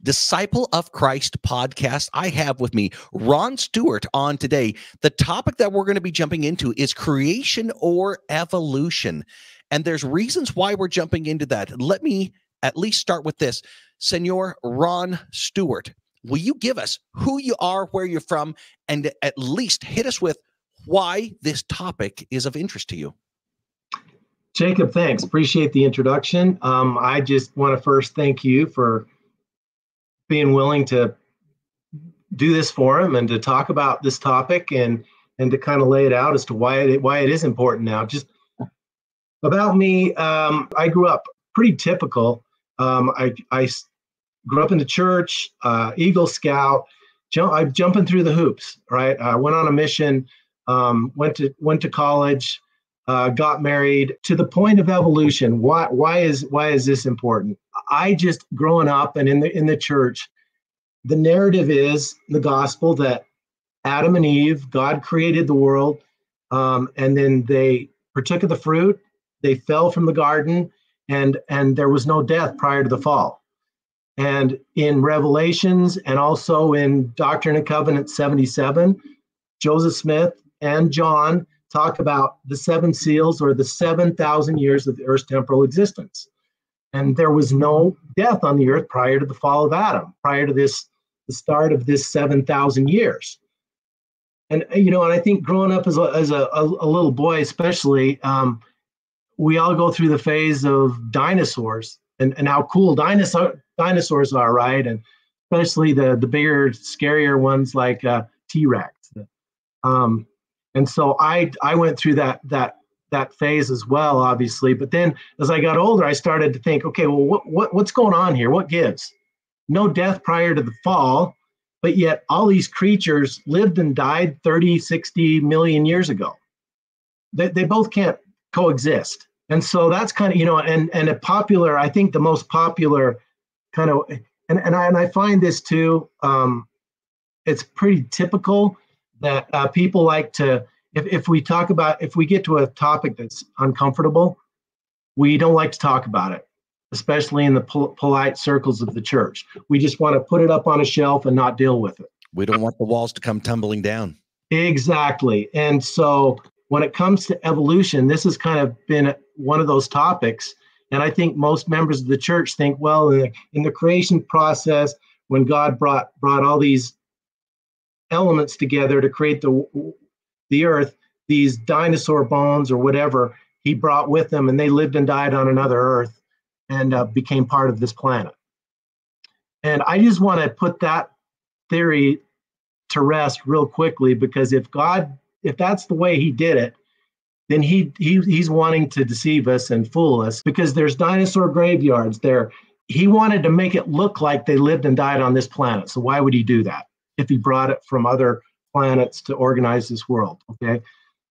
Disciple of Christ podcast. I have with me Ron Stuart on today. The topic that we're going to be jumping into is creation or evolution. And there's reasons why we're jumping into that. Let me at least start with this. Senor Ron Stuart, will you give us who you are, where you're from, and at least hit us with why this topic is of interest to you? Jacob, thanks. Appreciate the introduction. I just want to first thank you for being willing to do this forum and to talk about this topic and to kind of lay it out as to why it is important now. Just about me, I grew up pretty typical. I grew up in the church, Eagle Scout. I'm jumping through the hoops, right? I went on a mission, went to college. Got married. To the point of evolution, why is this important? I just growing up and in the church, the narrative is the gospel that Adam and Eve, God created the world, and then they partook of the fruit. They fell from the garden, and there was no death prior to the fall. And in Revelations and also in Doctrine and Covenants 77, Joseph Smith and John talk about the seven seals, or the 7,000 years of the earth's temporal existence. And there was no death on the earth prior to the fall of Adam, prior to the start of this 7,000 years. And, and I think growing up as a little boy, especially, we all go through the phase of dinosaurs and how cool dinosaurs are, right? And especially the bigger, scarier ones like T-Rex. And so I went through that phase as well, obviously. But then as I got older, I started to think, okay, well, what's going on here? What gives? No death prior to the fall, but yet all these creatures lived and died 30, 60 million years ago. They both can't coexist. And so that's kind of, and a popular, I think the most popular kind of, and I find this too, it's pretty typical that people like to, if we get to a topic that's uncomfortable, we don't like to talk about it, especially in the polite circles of the church. We just want to put it up on a shelf and not deal with it. We don't want the walls to come tumbling down. Exactly. And so when it comes to evolution, this has kind of been one of those topics. And I think most members of the church think, well, in the creation process, when God brought all these elements together to create the earth, these dinosaur bones or whatever he brought with them, and they lived and died on another earth and became part of this planet. And I just want to put that theory to rest real quickly, because if that's the way he did it, then he's wanting to deceive us and fool us, because there's dinosaur graveyards there. He wanted to make it look like they lived and died on this planet. So why would he do that if he brought it from other planets to organize this world? Okay,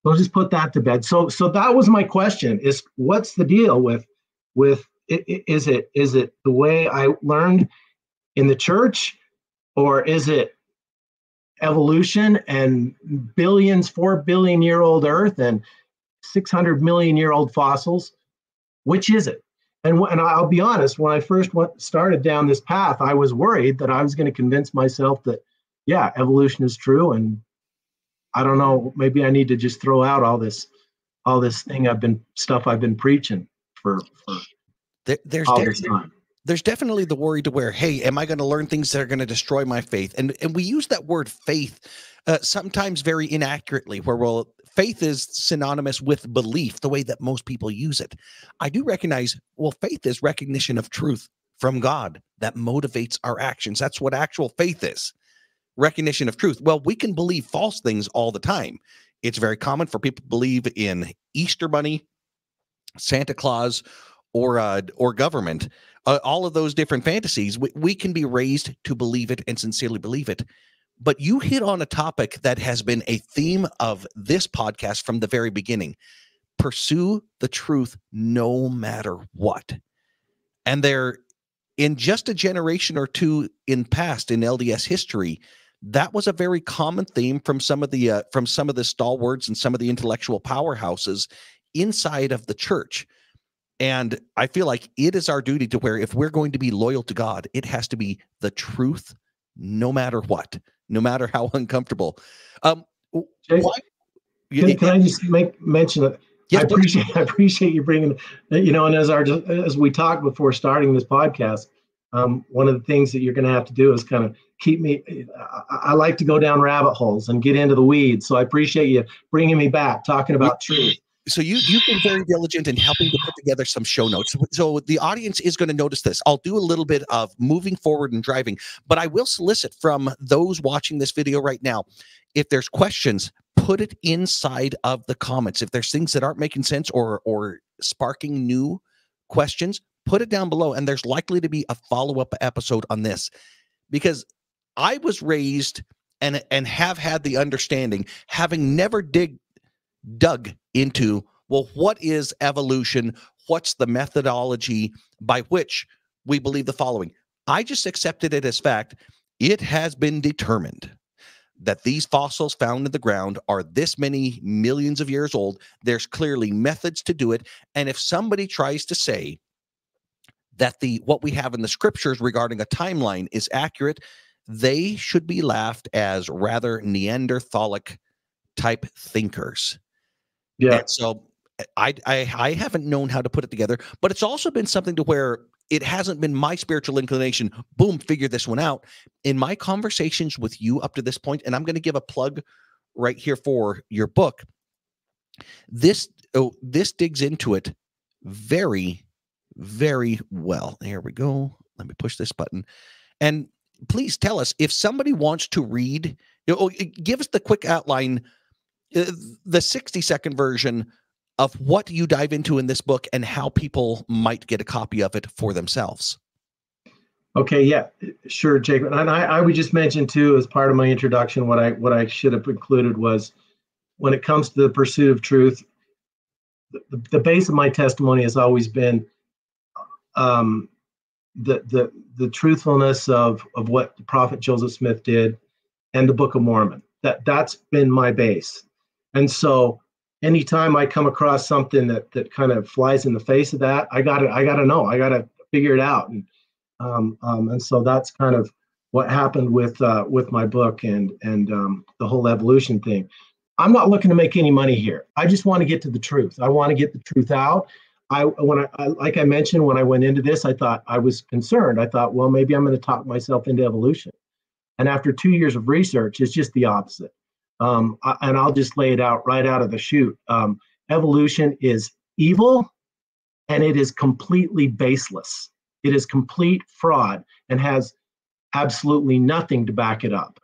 so I'll just put that to bed. So that was my question: is what's the deal with is it the way I learned in the church, or is it evolution and 4 billion year old Earth and 600 million year old fossils? Which is it? And I'll be honest, when I first started down this path, I was worried that I was going to convince myself that, yeah, evolution is true, and I don't know, maybe I need to just throw out all this stuff I've been preaching for all this time. There's definitely the worry to where, hey, am I going to learn things that are going to destroy my faith? And we use that word faith sometimes very inaccurately, where faith is synonymous with belief, the way that most people use it. I do recognize, faith is recognition of truth from God that motivates our actions. That's what actual faith is. Recognition of truth. Well, we can believe false things all the time. It's very common for people to believe in Easter Bunny, Santa Claus, or government. All of those different fantasies, we can be raised to believe it and sincerely believe it. But you hit on a topic that has been a theme of this podcast from the very beginning. Pursue the truth no matter what. And there, in just a generation or two in LDS history, that was a very common theme from some of the stalwarts and some of the intellectual powerhouses inside of the church. And I feel like it is our duty to where if we're going to be loyal to God, it has to be the truth, no matter what, no matter how uncomfortable. Jake, Why? can I just make mention that Yes, please. I appreciate you bringing, and as we talked before starting this podcast, one of the things that you're going to have to do is kind of keep me. I like to go down rabbit holes and get into the weeds, so I appreciate you bringing me back, talking about truth. So you've been very diligent in helping to put together some show notes. So the audience is going to notice this. I'll do a little bit of moving forward and driving, but I will solicit from those watching this video right now, if there's questions, put it inside of the comments. If there's things that aren't making sense or sparking new questions, put it down below. And there's likely to be a follow-up episode on this, because I was raised and have had the understanding, having never dug into, well, what is evolution? What's the methodology by which we believe the following? I just accepted it as fact. It has been determined that these fossils found in the ground are this many millions of years old. There's clearly methods to do it. And if somebody tries to say that what we have in the scriptures regarding a timeline is accurate, they should be laughed as rather Neanderthalic type thinkers. Yeah. And so I haven't known how to put it together, but it's also been something to where it hasn't been my spiritual inclination, boom, figure this one out. In my conversations with you up to this point, and I'm going to give a plug right here for your book, this digs into it very, very well. There we go. Let me push this button. And please tell us if somebody wants to read, give us the quick outline, the 60-second version of what you dive into in this book and how people might get a copy of it for themselves. Okay, yeah, sure, Jacob. And I would just mention too, as part of my introduction, what I should have included was, when it comes to the pursuit of truth, the base of my testimony has always been the truthfulness of what the prophet Joseph Smith did and the Book of Mormon. That's been my base. And so anytime I come across something that kind of flies in the face of that, I gotta know, I gotta figure it out. And so that's kind of what happened with my book and the whole evolution thing. I'm not looking to make any money here. I just want to get to the truth. I want to get the truth out. Like I mentioned, when I went into this, I thought, I was concerned. I thought, well, maybe I'm going to talk myself into evolution. And after 2 years of research, it's just the opposite. And I'll just lay it out right out of the chute. Evolution is evil, and it is completely baseless. It is complete fraud and has absolutely nothing to back it up.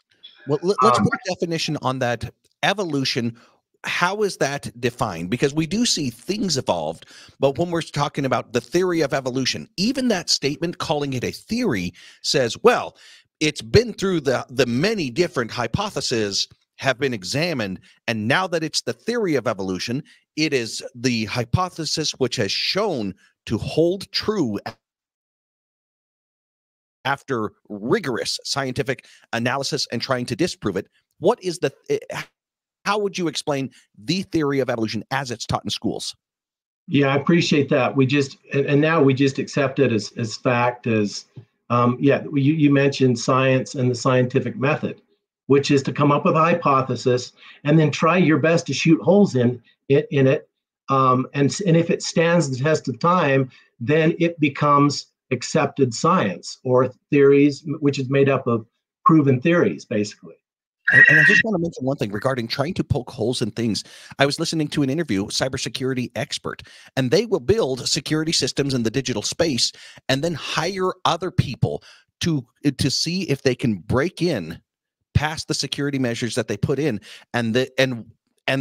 Well, let's put a definition on that. Evolution, how is that defined? Because we do see things evolved, but when we're talking about the theory of evolution, even that statement, calling it a theory, says, well, it's been through the many different hypotheses have been examined, and now that it's the theory of evolution, it is the hypothesis which has shown to hold true after rigorous scientific analysis and trying to disprove it. How would you explain the theory of evolution as it's taught in schools? Yeah, I appreciate that. Now we just accept it as fact. You mentioned science and the scientific method, which is to come up with a hypothesis and then try your best to shoot holes in it. And if it stands the test of time, then it becomes accepted science, or theories, which is made up of proven theories, basically. And I just want to mention one thing regarding trying to poke holes in things. I was listening to an interview, cybersecurity expert, and they will build security systems in the digital space and then hire other people to see if they can break in past the security measures that they put in, and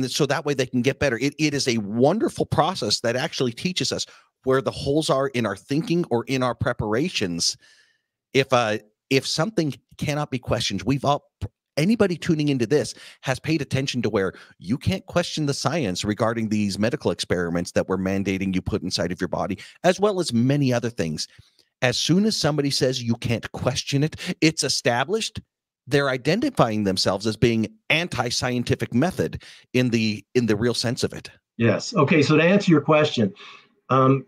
so that way they can get better. It is a wonderful process that actually teaches us where the holes are in our thinking or in our preparations. If something cannot be questioned, anybody tuning into this has paid attention to where you can't question the science regarding these medical experiments that we're mandating you put inside of your body, as well as many other things. As soon as somebody says you can't question it, it's established. They're identifying themselves as being anti-scientific method in the real sense of it. Yes. Okay. So to answer your question,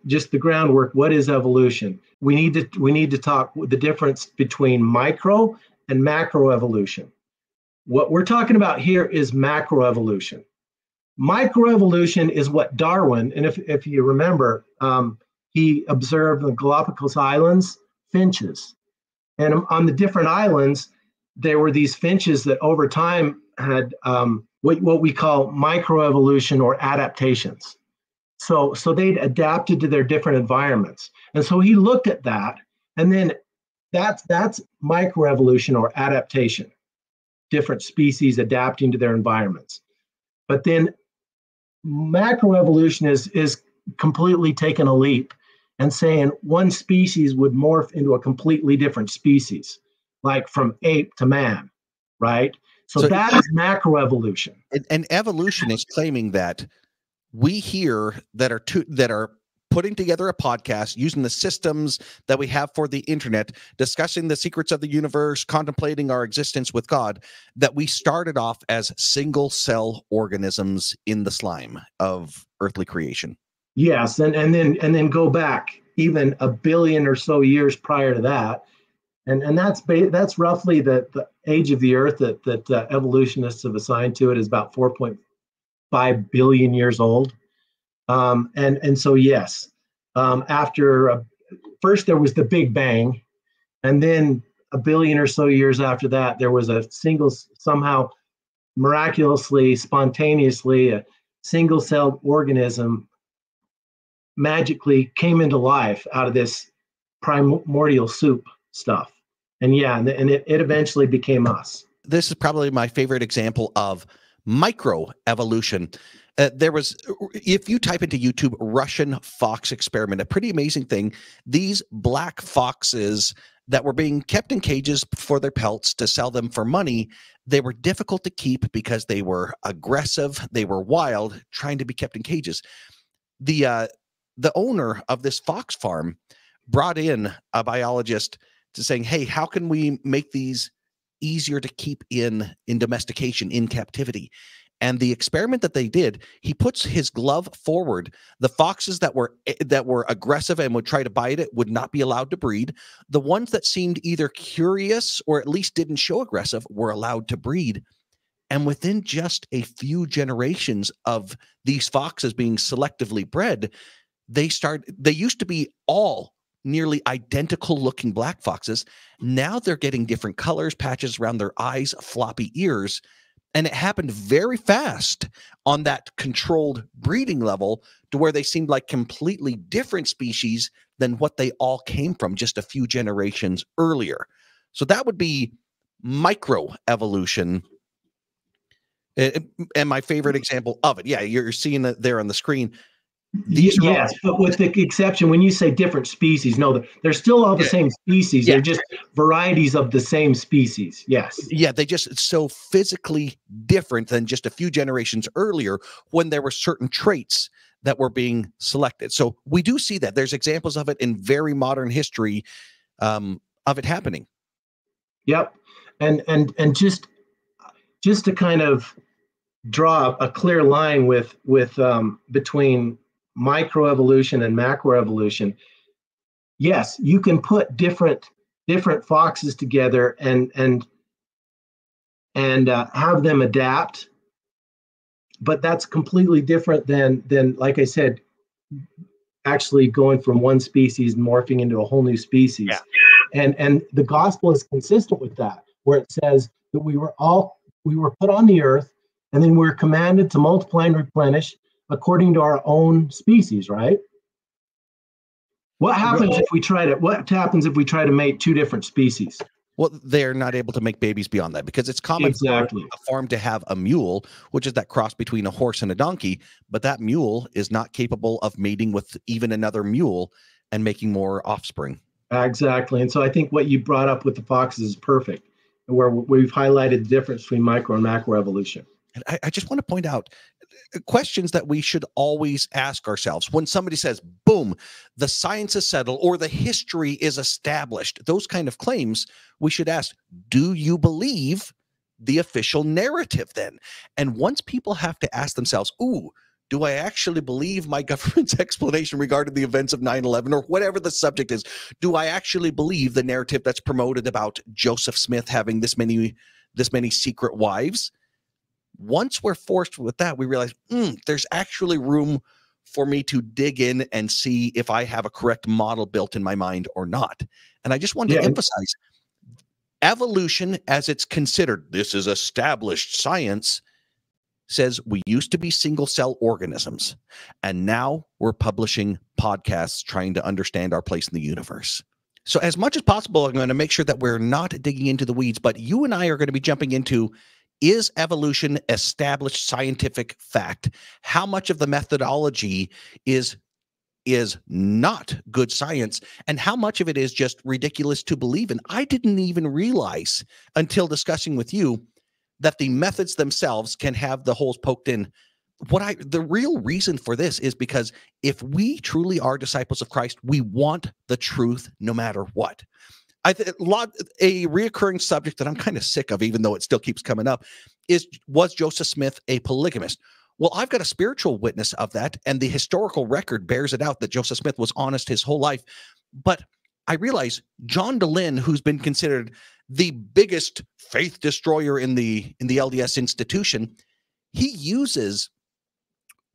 just the groundwork. What is evolution? We need to talk the difference between micro and macro evolution. What we're talking about here is macroevolution. Microevolution is what Darwin, and if you remember, he observed the Galapagos Islands finches. And on the different islands, there were these finches that over time had what we call microevolution or adaptations. So they'd adapted to their different environments. And so he looked at that, and then that's microevolution or adaptation, different species adapting to their environments. But then macroevolution is completely taking a leap and saying one species would morph into a completely different species, like from ape to man, right? So that is macroevolution. And evolution is claiming that we here that are putting together a podcast using the systems that we have for the internet, discussing the secrets of the universe, contemplating our existence with God, that we started off as single cell organisms in the slime of earthly creation. Yes, and then go back even a billion or so years prior to that, and that's roughly the age of the Earth that evolutionists have assigned to it is about 4.5 billion years old. And so yes, after first there was the Big Bang, and then a billion or so years after that, there was a somehow miraculously, spontaneously, a single-celled organism magically came into life out of this primordial soup stuff. And yeah, and it eventually became us. This is probably my favorite example of microevolution. There was, if you type into YouTube, Russian fox experiment, a pretty amazing thing. These black foxes that were being kept in cages for their pelts to sell them for money, they were difficult to keep because they were aggressive, they were wild, trying to be kept in cages. The owner of this fox farm brought in a biologist to saying, hey, how can we make these easier to keep in domestication, in captivity? And the experiment that they did, he puts his glove forward. The foxes that were aggressive and would try to bite it would not be allowed to breed. The ones that seemed either curious or at least didn't show aggressive were allowed to breed. And within just a few generations of these foxes being selectively bred, they used to be all nearly identical looking black foxes. Now they're getting different colors, patches around their eyes, floppy ears. And it happened very fast on that controlled breeding level to where they seemed like completely different species than what they all came from just a few generations earlier. So that would be microevolution. And my favorite example of it. Yeah, you're seeing it there on the screen. Yes, but with the exception, when you say different species, no, they're still all the same species. They're just varieties of the same species. Yes. Yeah, they just so physically different than just a few generations earlier when there were certain traits that were being selected. So we do see that. There's examples of it in very modern history of it happening. Yep. And just to kind of draw a clear line with between microevolution and macroevolution. Yes, you can put different foxes together and have them adapt, but that's completely different than like I said, actually going from one species morphing into a whole new species. Yeah. And the gospel is consistent with that, where it says that we were put on the earth, and then we're commanded to multiply and replenish according to our own species, right? What happens if we try to mate two different species? Well, they're not able to make babies beyond that because it's common for a farm to have a mule, which is that cross between a horse and a donkey, but that mule is not capable of mating with even another mule and making more offspring. Exactly. And so I think what you brought up with the foxes is perfect, where we've highlighted the difference between micro and macro evolution. And I just want to point out questions that we should always ask ourselves when somebody says, boom, the science is settled or the history is established. Those kind of claims, we should ask, do you believe the official narrative then? And once people have to ask themselves, ooh, Do I actually believe my government's explanation regarding the events of 9/11 or whatever the subject is? Do I actually believe the narrative that's promoted about Joseph Smith having this many secret wives? Once we're forced with that, we realize there's actually room for me to dig in and see if I have a correct model built in my mind or not. And I just wanted to emphasize evolution, as it's considered, this is established science, says we used to be single cell organisms, and now we're publishing podcasts trying to understand our place in the universe. So as much as possible, I'm going to make sure that we're not digging into the weeds, but you and I are going to be jumping into, is evolution established scientific fact? How much of the methodology is not good science, and how much of it is just ridiculous to believe in? I didn't even realize until discussing with you that the methods themselves can have the holes poked in. The real reason for this is because if we truly are disciples of Christ, we want the truth no matter what. A reoccurring subject that I'm kind of sick of, even though it still keeps coming up, was Joseph Smith a polygamist? Well, I've got a spiritual witness of that, and the historical record bears it out that Joseph Smith was honest his whole life. But I realize John Dehlin, who's been considered the biggest faith destroyer in the LDS institution, he uses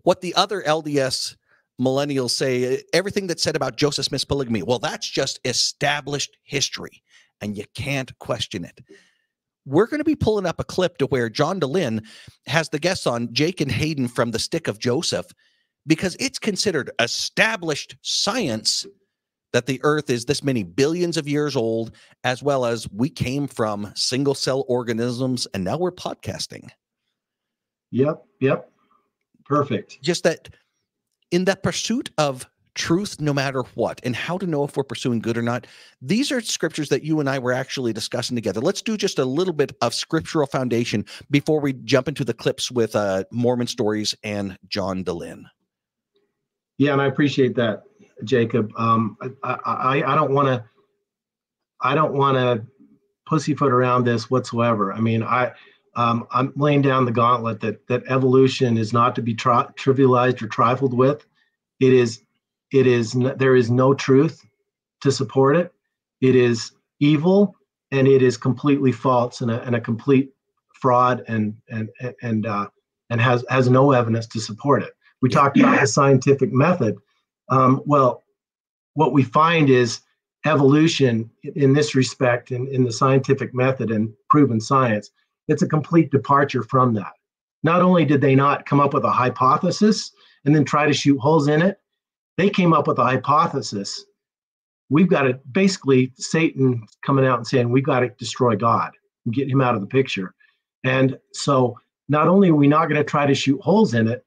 what the other LDS millennials say, everything that's said about Joseph Smith's polygamy. Well, that's just established history, and you can't question it. We're going to be pulling up a clip to where John Dehlin has the guests on, Jake and Hayden from the Stick of Joseph, because it's considered established science that the earth is this many billions of years old, as well as we came from single cell organisms, and now we're podcasting. Yep. Perfect. Just that in that pursuit of truth, no matter what, and how to know if we're pursuing good or not, these are scriptures that you and I were actually discussing together. Let's do just a little bit of scriptural foundation before we jump into the clips with Mormon stories and John Dehlin. Yeah, and I appreciate that, Jacob. I don't want to pussyfoot around this whatsoever. I mean, I'm laying down the gauntlet that evolution is not to be trivialized or trifled with. There is no truth to support it. It is evil, and it is completely false and a complete fraud, and has no evidence to support it. We talked about the scientific method. Well, what we find is evolution in this respect, in the scientific method and proven science, it's a complete departure from that. Not only did they not come up with a hypothesis and then try to shoot holes in it, they came up with a hypothesis. We've got to, basically, Satan coming out and saying, we've got to destroy God and get him out of the picture. And so not only are we not going to try to shoot holes in it,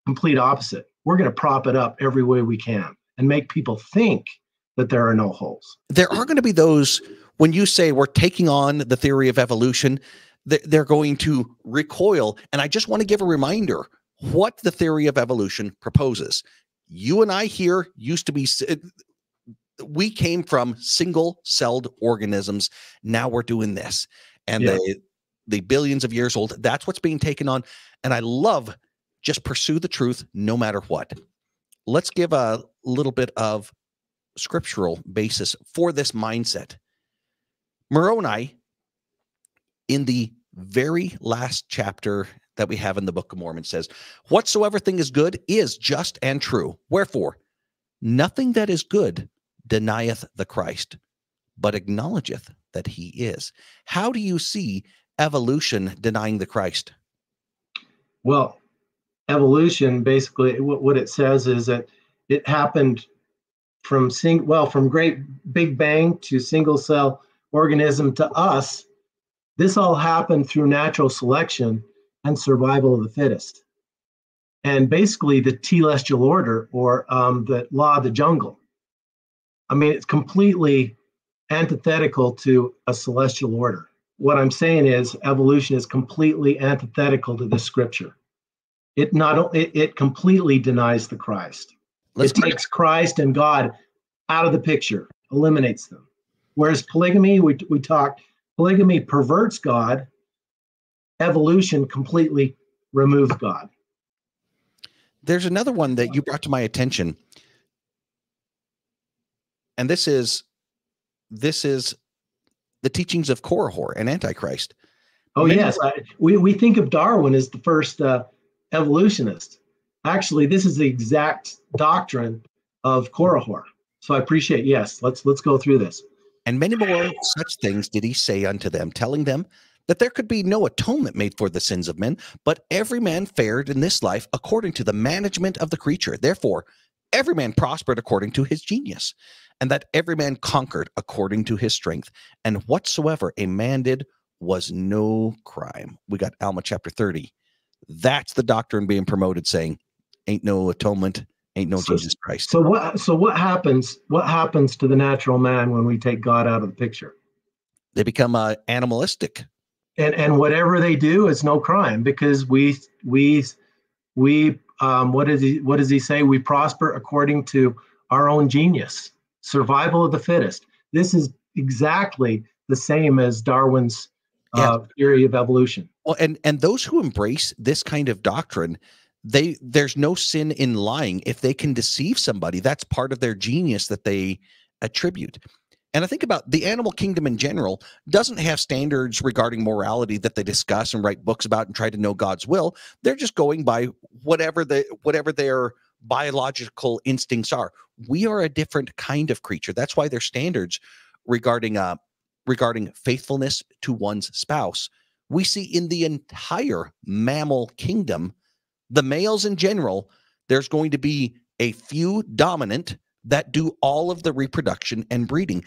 complete opposite. We're going to prop it up every way we can and make people think that there are no holes. There are going to be those, when you say we're taking on the theory of evolution, they're going to recoil. And I just want to give a reminder what the theory of evolution proposes. You and I here used to be, we came from single-celled organisms. Now we're doing this. And the billions of years old, that's what's being taken on. And I love just pursue the truth no matter what. Let's give a little bit of scriptural basis for this mindset. Moroni, in the very last chapter that we have in the Book of Mormon, says, whatsoever thing is good is just and true. Wherefore, nothing that is good denieth the Christ, but acknowledgeth that he is. How do you see evolution denying the Christ? Well, evolution, basically, what it says is that it happened from great Big Bang to single cell organism to us. This all happened through natural selection and survival of the fittest. And basically the telestial order, or the law of the jungle. I mean, it's completely antithetical to a celestial order. What I'm saying is evolution is completely antithetical to this scripture. It completely denies the Christ. It takes Christ and God out of the picture, eliminates them. Whereas polygamy, we talked, polygamy perverts God. Evolution completely removes God. There's another one that you brought to my attention, and this is the teachings of Korihor and Antichrist. Oh, yes. We think of Darwin as the first evolutionist. Actually, this is the exact doctrine of Korihor. So I appreciate, yes, let's go through this. And many more such things did he say unto them, telling them that there could be no atonement made for the sins of men, but every man fared in this life according to the management of the creature. Therefore, every man prospered according to his genius, and that every man conquered according to his strength. And whatsoever a man did was no crime. We got Alma chapter 30. That's the doctrine being promoted, saying, ain't no atonement, ain't no Jesus Christ. So what happens to the natural man when we take God out of the picture? They become animalistic. And whatever they do is no crime, because we what does he say? We prosper according to our own genius, survival of the fittest. This is exactly the same as Darwin's theory of evolution. Well, and those who embrace this kind of doctrine, there's no sin in lying. If they can deceive somebody, that's part of their genius that they attribute. And I think about the animal kingdom in general doesn't have standards regarding morality that they discuss and write books about and try to know God's will. They're just going by whatever their biological instincts are. We are a different kind of creature. That's why their standards regarding faithfulness to one's spouse, we see in the entire mammal kingdom, the males in general, there's going to be a few dominant that do all of the reproduction and breeding.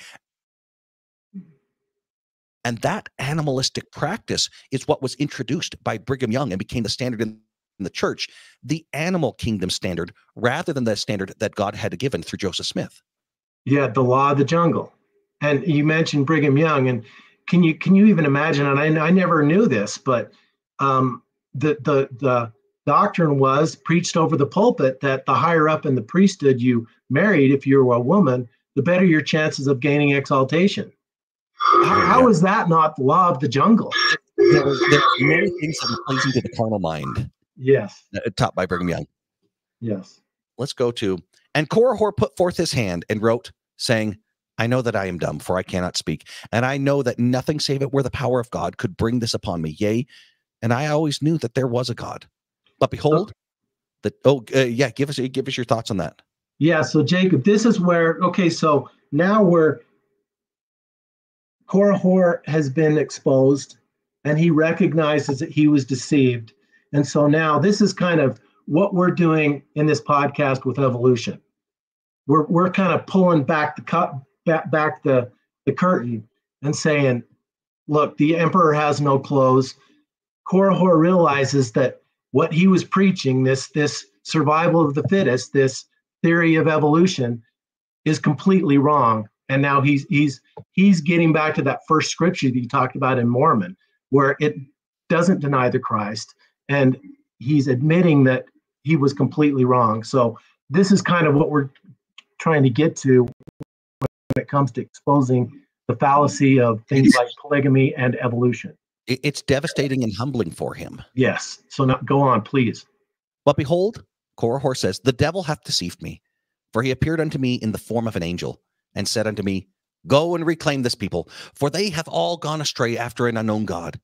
And that animalistic practice is what was introduced by Brigham Young and became the standard in the church, the animal kingdom standard, rather than the standard that God had given through Joseph Smith. Yeah, the law of the jungle. And you mentioned Brigham Young, and can you even imagine, and I never knew this, but the doctrine was preached over the pulpit that the higher up in the priesthood you married, if you were a woman, the better your chances of gaining exaltation. How is that not the law of the jungle? There are many things that are pleasing to the carnal mind. Yes. Taught by Brigham Young. Yes. Let's go to, and Korihor put forth his hand and wrote, saying, I know that I am dumb, for I cannot speak. And I know that nothing save it were the power of God could bring this upon me. Yea, and I always knew that there was a God. But behold, give us your thoughts on that. Yeah, so Jacob, this is where, so now Korihor has been exposed, and he recognizes that he was deceived. And so now this is kind of what we're doing in this podcast with evolution. We're kind of pulling back the curtain and saying, look, the emperor has no clothes. Korihor realizes that what he was preaching, this survival of the fittest, this theory of evolution, is completely wrong. And now he's getting back to that first scripture that you talked about in Mormon, where it doesn't deny the Christ, and he's admitting that he was completely wrong. So this is kind of what we're trying to get to when it comes to exposing the fallacy of things like polygamy and evolution. It's devastating and humbling for him. Yes. So now go on, please. But behold, Korihor says, the devil hath deceived me, for he appeared unto me in the form of an angel, and said unto me, go and reclaim this people, for they have all gone astray after an unknown God.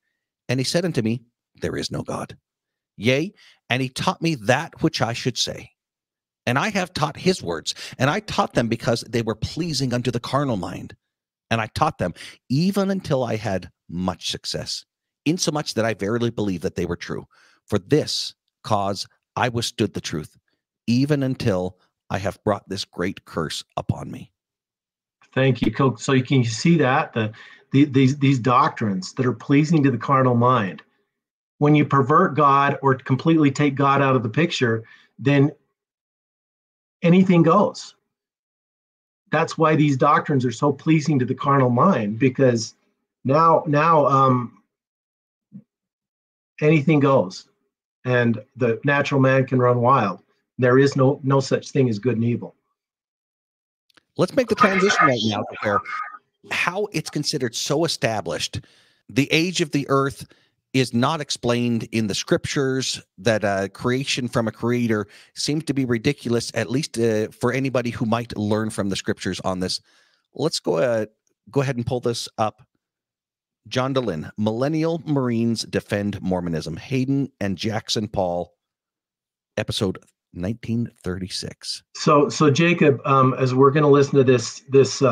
And he said unto me, there is no God. Yea, and he taught me that which I should say. And I have taught his words, and I taught them because they were pleasing unto the carnal mind. And I taught them even until I had much success, insomuch that I verily believe that they were true. For this cause I withstood the truth, even until I have brought this great curse upon me. Thank you. So you can see that these doctrines that are pleasing to the carnal mind, when you pervert God or completely take God out of the picture, then anything goes. That's why these doctrines are so pleasing to the carnal mind, because now anything goes, and the natural man can run wild. There is no such thing as good and evil. Let's make the transition right now to where how it's considered so established. The age of the earth is not explained in the scriptures, that creation from a creator seems to be ridiculous, at least for anybody who might learn from the scriptures on this. Let's go ahead and pull this up. John Dehlin, Millennial Marines Defend Mormonism, Hayden and Jackson Paul, episode 1936. So Jacob, as we're going to listen to this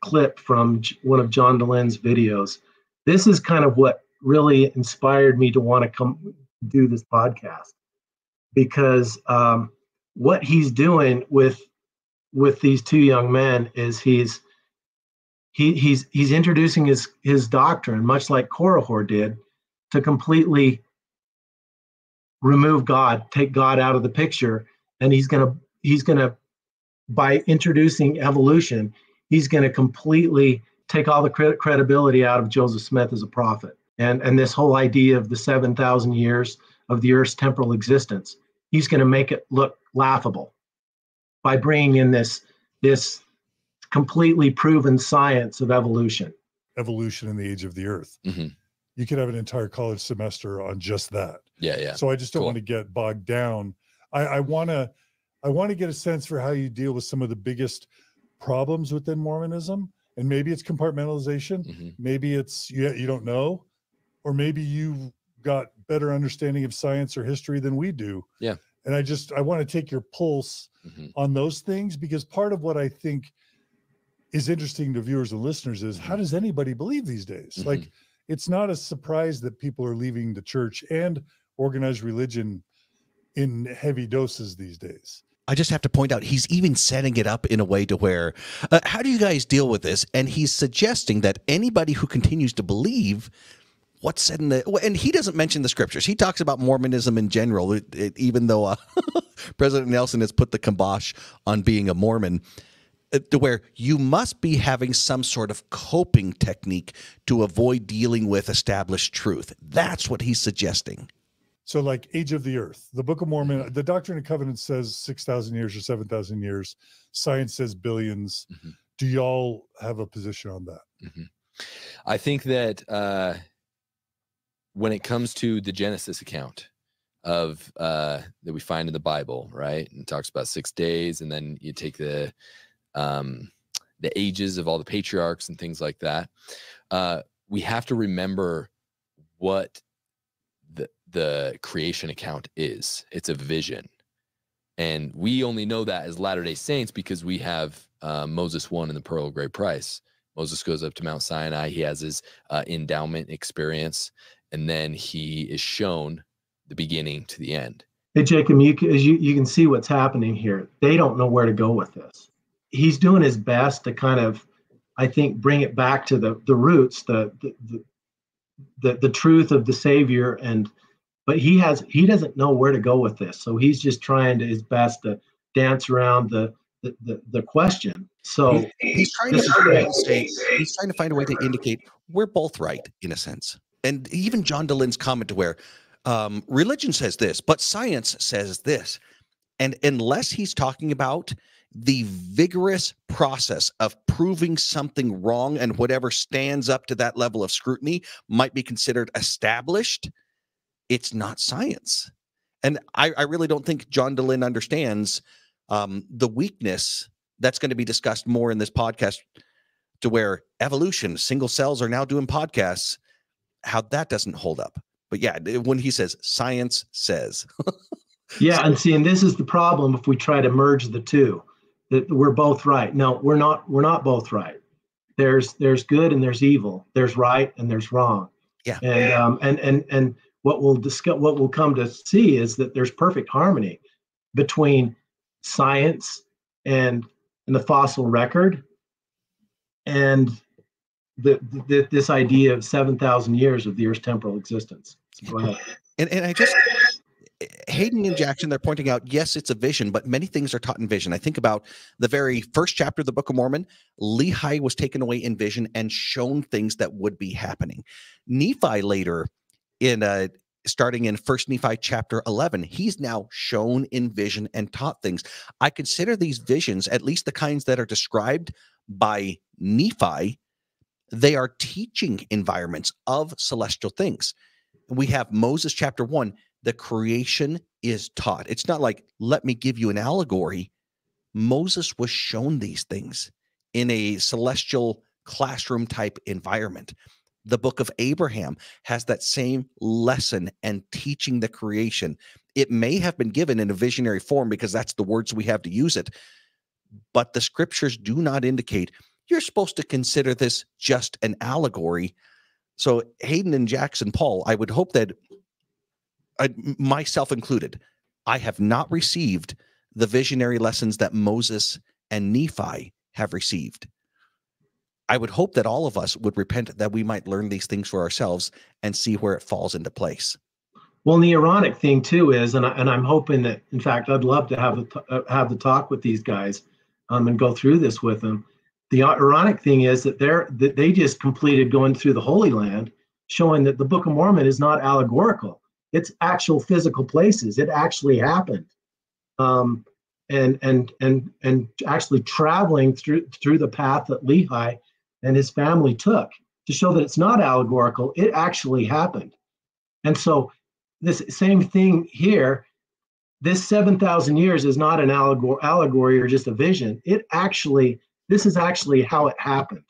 clip from one of John Dehlin's videos, this is kind of what really inspired me to want to come do this podcast, because what he's doing with these two young men is he's introducing his doctrine, much like Korihor did, to completely remove God, take God out of the picture, and he's gonna by introducing evolution, he's gonna completely take all the credibility out of Joseph Smith as a prophet, and this whole idea of the 7,000 years of the Earth's temporal existence. He's gonna make it look laughable by bringing in this completely proven science of evolution. Evolution in the age of the Earth. Mm-hmm. You could have an entire college semester on just that. Yeah. So I just don't want to get bogged down. I want to get a sense for how you deal with some of the biggest problems within Mormonism. And maybe it's compartmentalization. Mm-hmm. Maybe it's you don't know, or maybe you've got better understanding of science or history than we do. Yeah. And I want to take your pulse on those things, because part of what I think is interesting to viewers and listeners is, how does anybody believe these days? Mm-hmm. Like, it's not a surprise that people are leaving the church and organized religion in heavy doses these days. I just have to point out, he's even setting it up in a way to where, how do you guys deal with this? And he's suggesting that anybody who continues to believe what's said in the, and he doesn't mention the scriptures. He talks about Mormonism in general, even though President Nelson has put the kibosh on being a Mormon, to where you must be having some sort of coping technique to avoid dealing with established truth. That's what he's suggesting. So like Age of the Earth, the Book of Mormon, the Doctrine and Covenants says 6,000 years or 7,000 years. Science says billions. Mm-hmm. Do y'all have a position on that? Mm-hmm. I think that when it comes to the Genesis account of that we find in the Bible, right? And it talks about 6 days, and then you take the ages of all the patriarchs and things like that. We have to remember what the creation account is. It's a vision. And we only know that as Latter-day Saints because we have Moses 1 and the Pearl of Great Price. Moses goes up to Mount Sinai. He has his endowment experience, and then he is shown the beginning to the end. Hey, Jacob, you can see what's happening here. They don't know where to go with this. He's doing his best to kind of, I think, bring it back to the roots, the truth of the Savior, but he doesn't know where to go with this. So he's just trying his best to dance around the question. So he's trying to find a way to indicate we're both right in a sense. And even John Dehlin's comment to where religion says this, but science says this. And unless he's talking about the vigorous process of proving something wrong, and whatever stands up to that level of scrutiny might be considered established, it's not science. And I really don't think John Dehlin understands the weakness that's going to be discussed more in this podcast, to where evolution, single cells are now doing podcasts, how that doesn't hold up. But yeah, when he says science says. Yeah, and see, and this is the problem if we try to merge the two, that we're both right. No, we're not both right. There's good and there's evil. There's right and there's wrong. Yeah. And what we'll come to see is that there's perfect harmony between science and the fossil record, and this idea of 7,000 years of the Earth's temporal existence. Go ahead. And I just, Hayden and Jackson, they're pointing out, yes, it's a vision, but many things are taught in vision. I think about the very first chapter of the Book of Mormon. Lehi was taken away in vision and shown things that would be happening. Nephi later, starting in 1 Nephi chapter 11, he's now shown in vision and taught things. I consider these visions, at least the kinds that are described by Nephi, they are teaching environments of celestial things. we have Moses chapter 1, the creation is taught. It's not like, let me give you an allegory. Moses was shown these things in a celestial classroom type environment. The book of Abraham has that same lesson and teaching the creation. It may have been given in a visionary form because that's the words we have to use it, but the scriptures do not indicate you're supposed to consider this just an allegory. So Hayden and Jackson Paul, I would hope that, myself included, I have not received the visionary lessons that Moses and Nephi have received. I would hope that all of us would repent, that we might learn these things for ourselves and see where it falls into place. Well, and the ironic thing too is, and I'm hoping that, in fact, I'd love to have the talk with these guys, and go through this with them. The ironic thing is that they just completed going through the Holy Land, showing that the Book of Mormon is not allegorical; it's actual physical places. It actually happened, and actually traveling through the path that Lehi and his family took to show that it's not allegorical. It actually happened, and so. This same thing here, this 7,000 years is not an allegory or just a vision. This is actually how it happened.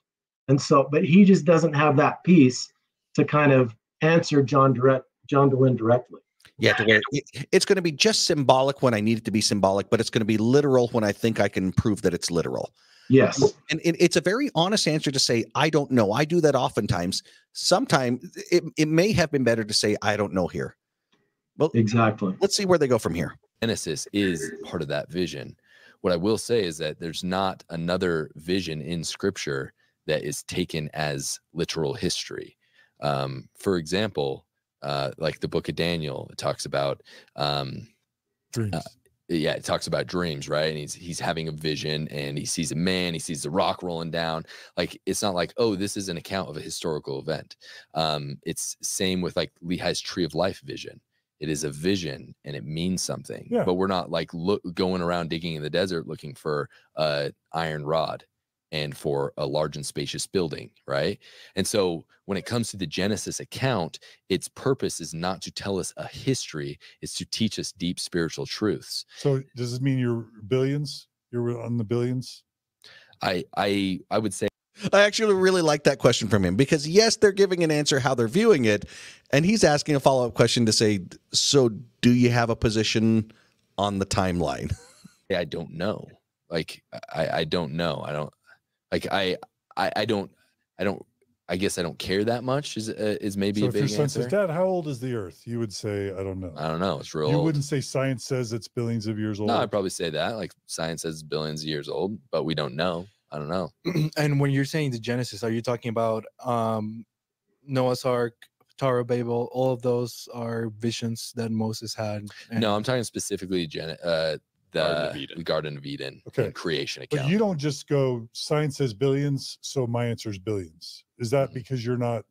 And so, but he just doesn't have that piece to kind of answer John Dehlin directly. Yeah, to where it's going to be just symbolic when I need it to be symbolic, but it's going to be literal when I think I can prove that it's literal. Yes. And it's a very honest answer to say, I don't know. I do that oftentimes. Sometimes it may have been better to say, I don't know here. Well, exactly. Let's see where they go from here. Genesis is part of that vision. What I will say is that there's not another vision in Scripture that is taken as literal history. For example, like the book of Daniel, it talks about dreams. It talks about dreams, right? And he's having a vision and he sees a man, he sees the rock rolling down. Like, it's not like, oh, this is an account of a historical event. It's same with like Lehi's Tree of Life vision. It is a vision and it means something, but we're not like going around digging in the desert looking for an iron rod and for a large and spacious building, right? And so when it comes to the Genesis account, its purpose is not to tell us a history, it's to teach us deep spiritual truths. So does this mean you're billions? You're on the billions? I would say, I actually really like that question from him, because yes, they're giving an answer how they're viewing it, and he's asking a follow-up question to say, so do you have a position on the timeline? I don't know. Like, I don't know. I guess I don't care that much is maybe so a big if your son answer. says, Dad, how old is the Earth? You would say, I don't know. I don't know. It's real You old. wouldn't say science says it's billions of years old. No, I'd probably say that. Like, science says billions of years old, but we don't know. I don't know. And when you're saying the Genesis, are you talking about Noah's Ark, Tower of Babel? All of those are visions that Moses had. No, I'm talking specifically the Garden of Eden and creation account. But you don't just go, science says billions, so my answer is billions. Is that because you're not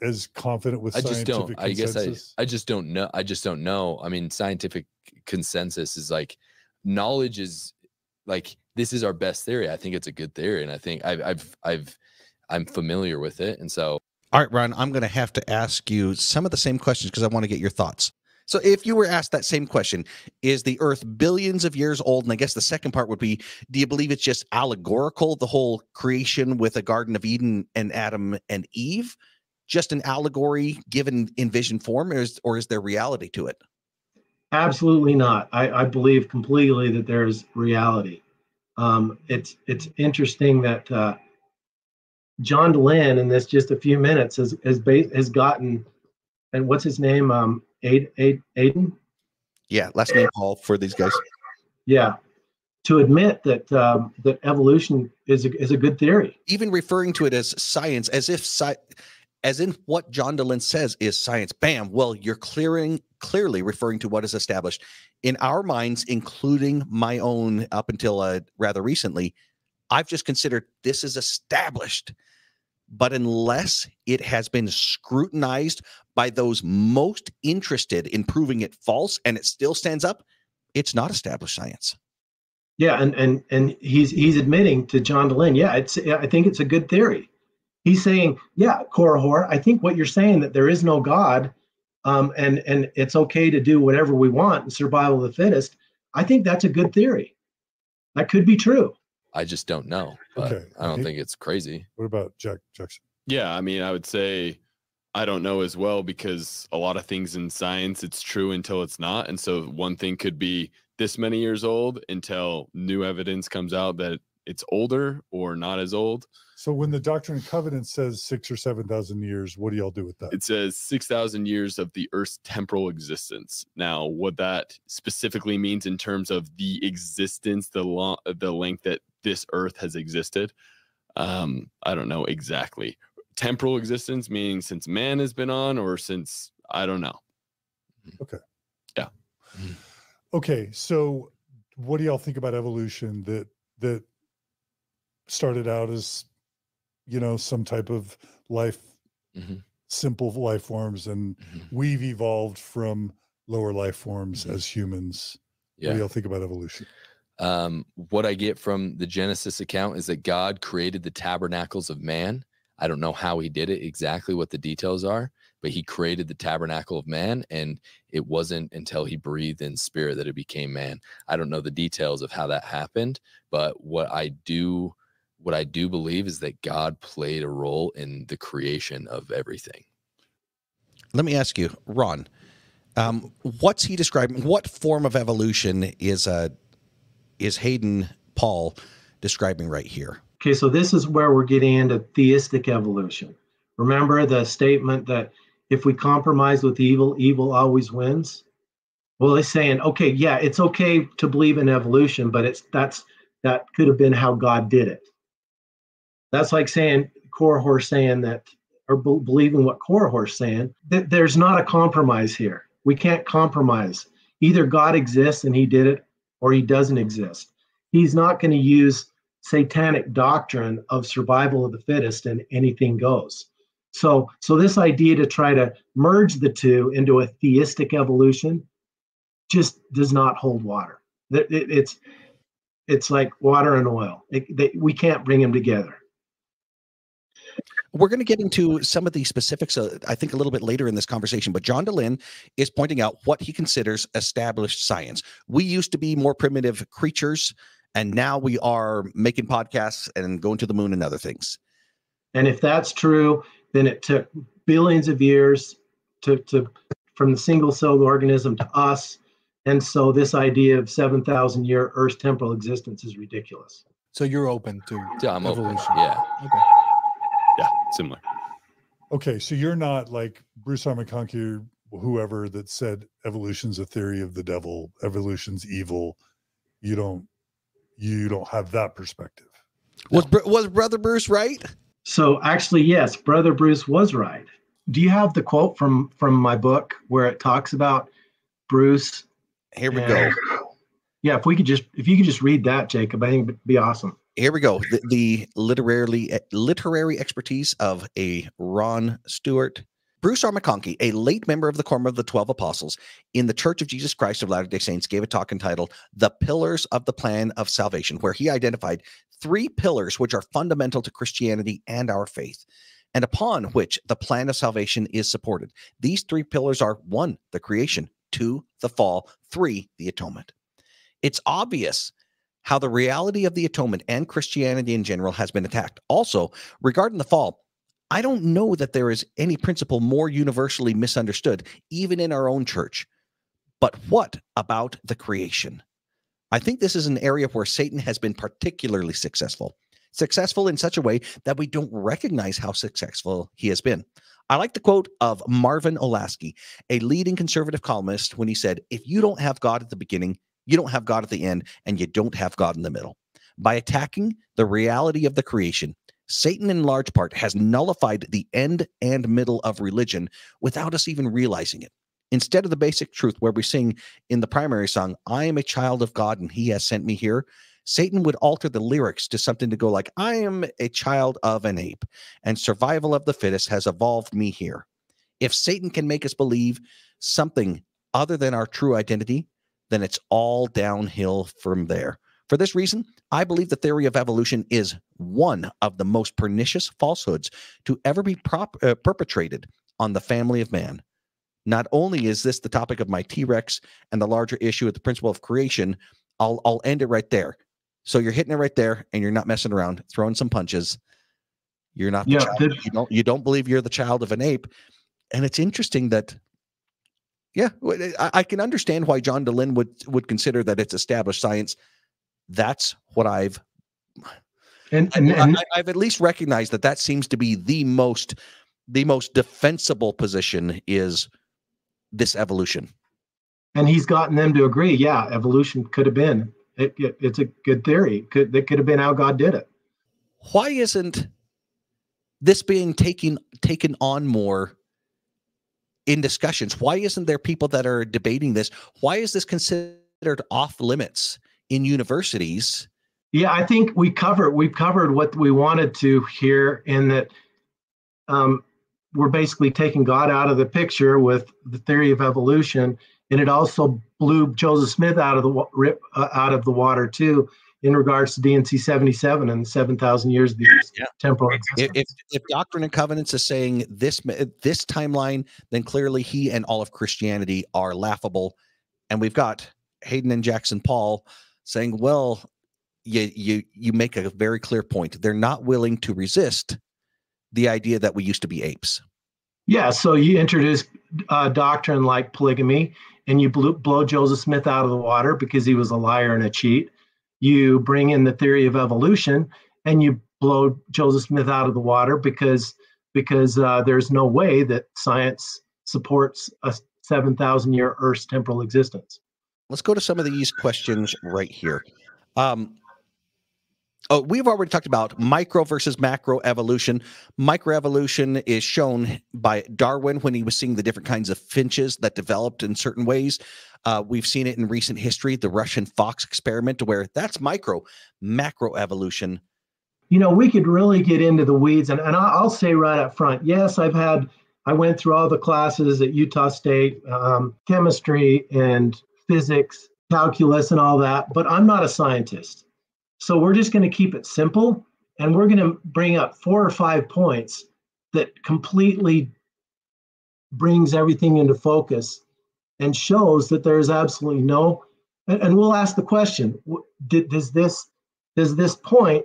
as confident with scientific consensus? I just don't know. I just don't know. I mean, scientific consensus is like, knowledge is like, this is our best theory. I think it's a good theory, and I think I'm familiar with it, and so. All right, Ron, I'm going to have to ask you some of the same questions because I want to get your thoughts. So if you were asked that same question, is the Earth billions of years old? And I guess the second part would be, do you believe it's just allegorical, the whole creation with a Garden of Eden and Adam and Eve? Just an allegory given in vision form, or is there reality to it? Absolutely not. I believe completely that there's reality. It's interesting that John Dehlin, in this just a few minutes, has gotten, and what's his name? Aiden? Yeah, last name Paul for these guys. Yeah, to admit that that evolution is a good theory. Even referring to it as science, as in what John Dehlin says is science. Bam. Well, you're clearly referring to what is established in our minds, including my own up until rather recently. I've just considered this is established. But unless it has been scrutinized by those most interested in proving it false and it still stands up, it's not established science. Yeah, and he's admitting to John Dehlin, yeah, I think it's a good theory. He's saying, yeah, Korihor, I think what you're saying, that there is no God, and it's okay to do whatever we want and survival of the fittest. I think that's a good theory. That could be true. I just don't know, but Okay. I don't think it's crazy. What about Jackson? Yeah, I mean, I would say I don't know as well, because a lot of things in science, it's true until it's not. And so one thing could be this many years old until new evidence comes out that it's older or not as old. So when the Doctrine and Covenants says 6,000 or 7,000 years, what do y'all do with that? It says 6,000 years of the Earth's temporal existence. Now, what that specifically means in terms of the existence, the length that this Earth has existed, I don't know exactly. Temporal existence meaning since man has been on, or since, I don't know. Okay. Yeah. Okay. So what do y'all think about evolution that started out as, you know, some type of life, simple life forms, and we've evolved from lower life forms as humans? Yeah. What do y'all think about evolution? What I get from the Genesis account is that God created the tabernacles of man. I don't know how he did it, exactly what the details are, but he created the tabernacle of man, and it wasn't until he breathed in spirit that it became man. I don't know the details of how that happened, but what I do believe is that God played a role in the creation of everything. Let me ask you, Ron, what's he describing? What form of evolution is Hayden Paul describing right here? Okay, so this is where we're getting into theistic evolution. Remember the statement that if we compromise with evil, evil always wins? Well, he's saying, okay, yeah, it's okay to believe in evolution, but that could have been how God did it. That's like saying, Korihor saying that, or believing what Korihor's saying, that there's not a compromise here. We can't compromise. Either God exists and he did it, or he doesn't exist. He's not going to use satanic doctrine of survival of the fittest and anything goes. So this idea to try to merge the two into a theistic evolution just does not hold water. It's like water and oil. We can't bring them together. We're going to get into some of the specifics, I think, a little bit later in this conversation, but John DeLynn is pointing out what he considers established science. We used to be more primitive creatures, and now we are making podcasts and going to the moon and other things. And if that's true, then it took billions of years from the single-celled organism to us. And so this idea of 7,000-year Earth's temporal existence is ridiculous. So you're open to I'm evolution? open. Yeah. Okay. Yeah, similar. Okay, so you're not like Bruce R. McConkie or whoever that said evolution's a theory of the devil, evolution's evil. You don't have that perspective. No. Was Brother Bruce right? So actually, yes, Brother Bruce was right. Do you have the quote from my book where it talks about Bruce? Here we go. Yeah, if you could just read that, Jacob, I think it'd be awesome. Here we go. The literary expertise of a Ron Stuart. Bruce R. McConkie, a late member of the Quorum of the 12 Apostles in the Church of Jesus Christ of Latter-day Saints, gave a talk entitled The Pillars of the Plan of Salvation, where he identified 3 pillars which are fundamental to Christianity and our faith, and upon which the plan of salvation is supported. These 3 pillars are 1, the creation, 2, the fall, 3, the atonement. It's obvious how the reality of the atonement and Christianity in general has been attacked. Also, regarding the fall, I don't know that there is any principle more universally misunderstood, even in our own church. But what about the creation? I think this is an area where Satan has been particularly successful in such a way that we don't recognize how successful he has been. I like the quote of Marvin Olasky, a leading conservative columnist, when he said, "If you don't have God at the beginning, you don't have God at the end, and you don't have God in the middle." By attacking the reality of the creation, Satan in large part has nullified the end and middle of religion without us even realizing it. Instead of the basic truth where we sing in the primary song, "I am a child of God and he has sent me here," Satan would alter the lyrics to something to go like, "I am a child of an ape and survival of the fittest has evolved me here." If Satan can make us believe something other than our true identity, then it's all downhill from there. For this reason, I believe the theory of evolution is one of the most pernicious falsehoods to ever be perpetrated on the family of man. Not only is this the topic of my T-Rex and the larger issue of the principle of creation, I'll end it right there. So you're hitting it right there, and you're not messing around, throwing some punches. You're not the child. You don't believe you're the child of an ape. And it's interesting that, yeah, I can understand why John Dehlin would consider that it's established science. That's what I've at least recognized that seems to be the most defensible position is this evolution. And he's gotten them to agree. Yeah, evolution could have been. It's a good theory. That could have been how God did it. Why isn't this being taken on more in discussions? Why isn't there people that are debating this? Why is this considered off limits in universities? Yeah, I think we've covered what we wanted to here, in that we're basically taking God out of the picture with the theory of evolution, and it also blew Joseph Smith out of the water too, in regards to D&C 77 and 7,000 years of the temporal existence. If Doctrine and Covenants is saying this timeline, then clearly he and all of Christianity are laughable. And we've got Hayden and Jackson Paul saying, well, you make a very clear point. They're not willing to resist the idea that we used to be apes. Yeah, so you introduce doctrine like polygamy, and you blow Joseph Smith out of the water because he was a liar and a cheat. You bring in the theory of evolution, and you blow Joseph Smith out of the water because there's no way that science supports a 7,000-year Earth's temporal existence. Let's go to some of these questions right here. We've already talked about micro versus macro evolution. Microevolution is shown by Darwin when he was seeing the different kinds of finches that developed in certain ways. We've seen it in recent history, the Russian fox experiment, where that's micro. Macro evolution. You know, we could really get into the weeds, and I'll say right up front, yes, I went through all the classes at Utah State, chemistry and physics, calculus and all that, but I'm not a scientist. So we're just going to keep it simple, and we're going to bring up 4 or 5 points that completely brings everything into focus and shows that there is absolutely no, and we'll ask the question, does this point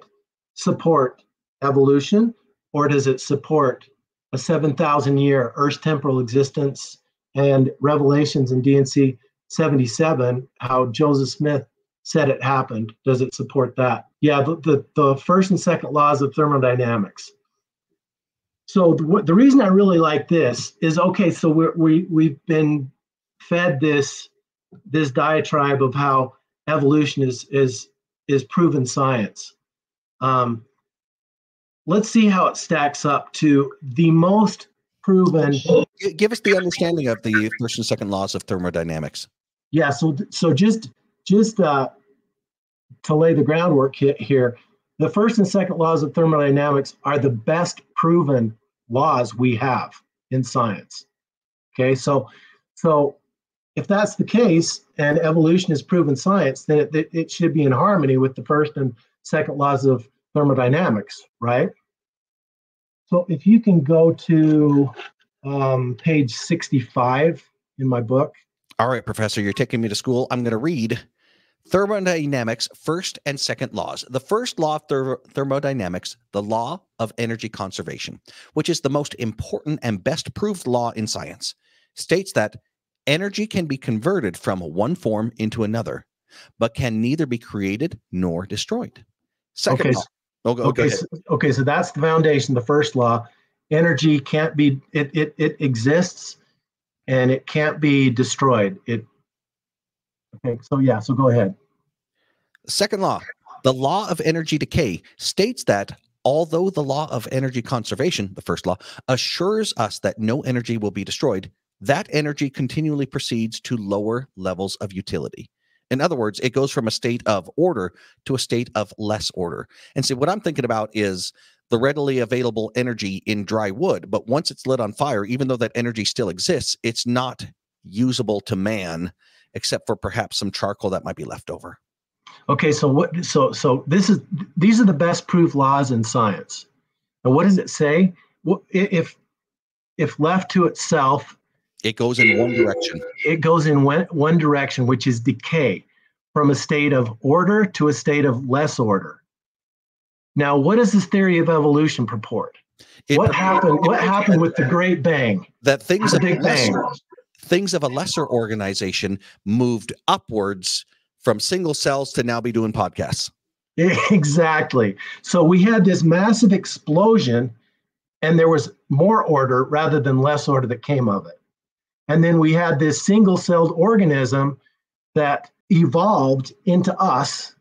support evolution, or does it support a 7,000-year Earth's temporal existence and revelations in D&C 77, how Joseph Smith said it happened? Does it support that? Yeah, the first and second laws of thermodynamics. So the reason I really like this is, okay, so we've been fed this diatribe of how evolution is proven science. Let's see how it stacks up to the most proven. Give us the understanding of the first and second laws of thermodynamics. Yeah, so just to lay the groundwork here, the first and second laws of thermodynamics are the best proven laws we have in science. Okay, so if that's the case and evolution is proven science, then it should be in harmony with the first and second laws of thermodynamics, right? So if you can go to page 65 in my book. All right, Professor, you're taking me to school. I'm going to read thermodynamics, first and second laws. The first law of thermodynamics, the law of energy conservation, which is the most important and best proved law in science, states that energy can be converted from one form into another, but can neither be created nor destroyed. Second law. Okay, so that's the foundation, the first law. Energy can't be, it exists and it can't be destroyed. So go ahead. Second law, the law of energy decay, states that although the law of energy conservation, the first law, assures us that no energy will be destroyed, that energy continually proceeds to lower levels of utility. In other words, it goes from a state of order to a state of less order. And so what I'm thinking about is the readily available energy in dry wood, but once it's lit on fire, even though that energy still exists, it's not usable to man, except for perhaps some charcoal that might be left over. Okay, so what? So these are the best proof laws in science. And what does it say? Well, if left to itself, It goes in one direction. it goes in one direction, which is decay, from a state of order to a state of less order. Now, what does this theory of evolution purport? What happened with the Great Bang? That things The Big Bang. things of a lesser organization moved upwards from single cells to now be doing podcasts. Exactly. So we had this massive explosion, and there was more order rather than less order that came of it. And then we had this single-celled organism that evolved into us.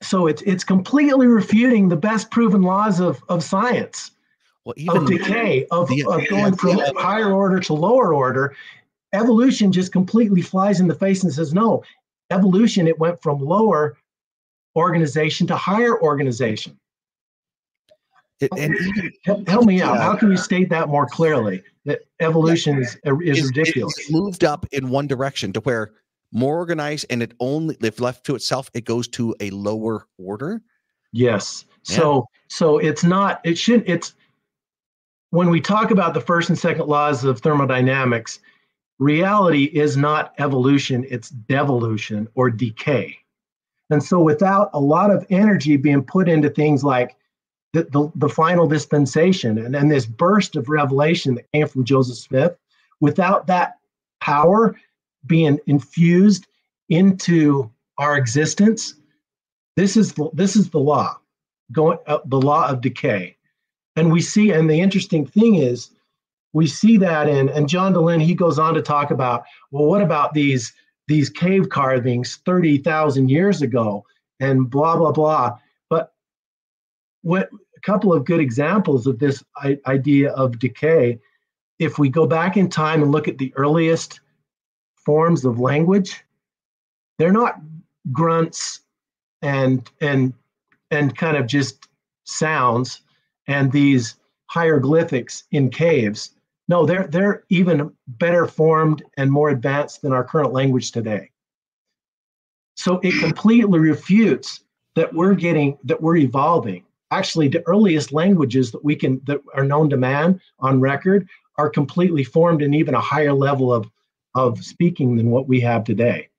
So it's completely refuting the best proven laws of science, Well, even of decay, of going from higher order to lower order. Evolution just completely flies in the face and says, no, evolution, it went from lower organization to higher organization. Help me out. How can we state that more clearly? That evolution is ridiculous. It's moved up in one direction to where more organized, and if left to itself, it goes to a lower order. Yes. Yeah. So it's not. It shouldn't. It's when we talk about the first and second laws of thermodynamics, reality is not evolution. It's devolution or decay. And so without a lot of energy being put into things like the final dispensation and then this burst of revelation that came from Joseph Smith, without that power being infused into our existence, this is the law, the law of decay. And we see, and the interesting thing is, we see that and John Dehlin, he goes on to talk about, well, what about these cave carvings 30,000 years ago and blah, blah, blah. But what a couple of good examples of this idea of decay, if we go back in time and look at the earliest forms of language, they're not grunts and kind of just sounds and these hieroglyphics in caves. No, they're even better formed and more advanced than our current language today. So it completely refutes that we're evolving. Actually, the earliest languages that are known to man on record are completely formed in even a higher level of speaking than what we have today.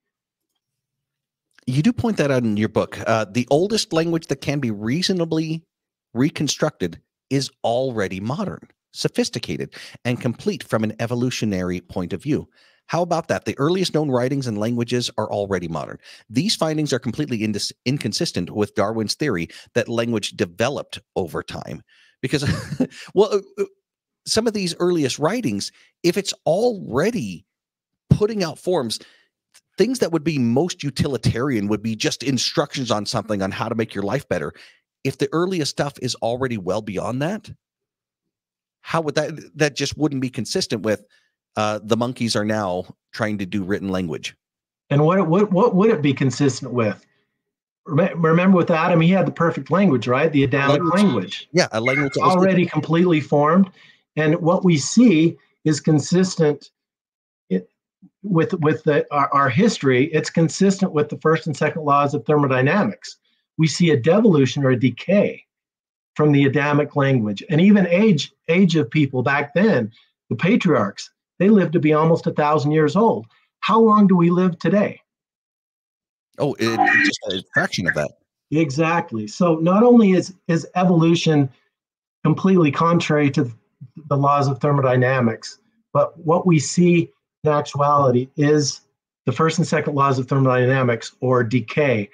You do point that out in your book. The oldest language that can be reasonably reconstructed is already modern, sophisticated, and complete from an evolutionary point of view. How about that? The earliest known writings and languages are already modern. These findings are completely inconsistent with Darwin's theory that language developed over time. Because, well, some of these earliest writings, if it's already putting out forms, things that would be most utilitarian would be just instructions on something on how to make your life better. If the earliest stuff is already well beyond that, how would that just wouldn't be consistent with the monkeys are now trying to do written language? And what would it be consistent with? Remember with Adam, he had the perfect language, right? The Adamic language. Yeah, a language already completely formed. And what we see is consistent with our history. It's consistent with the first and second laws of thermodynamics. We see a devolution or a decay from the Adamic language. And even age of people back then, the patriarchs, they lived to be almost 1,000 years old. How long do we live today? Oh, it's just a fraction of that. Exactly. So not only is evolution completely contrary to the laws of thermodynamics, but what we see in actuality is the first and second laws of thermodynamics, or decay,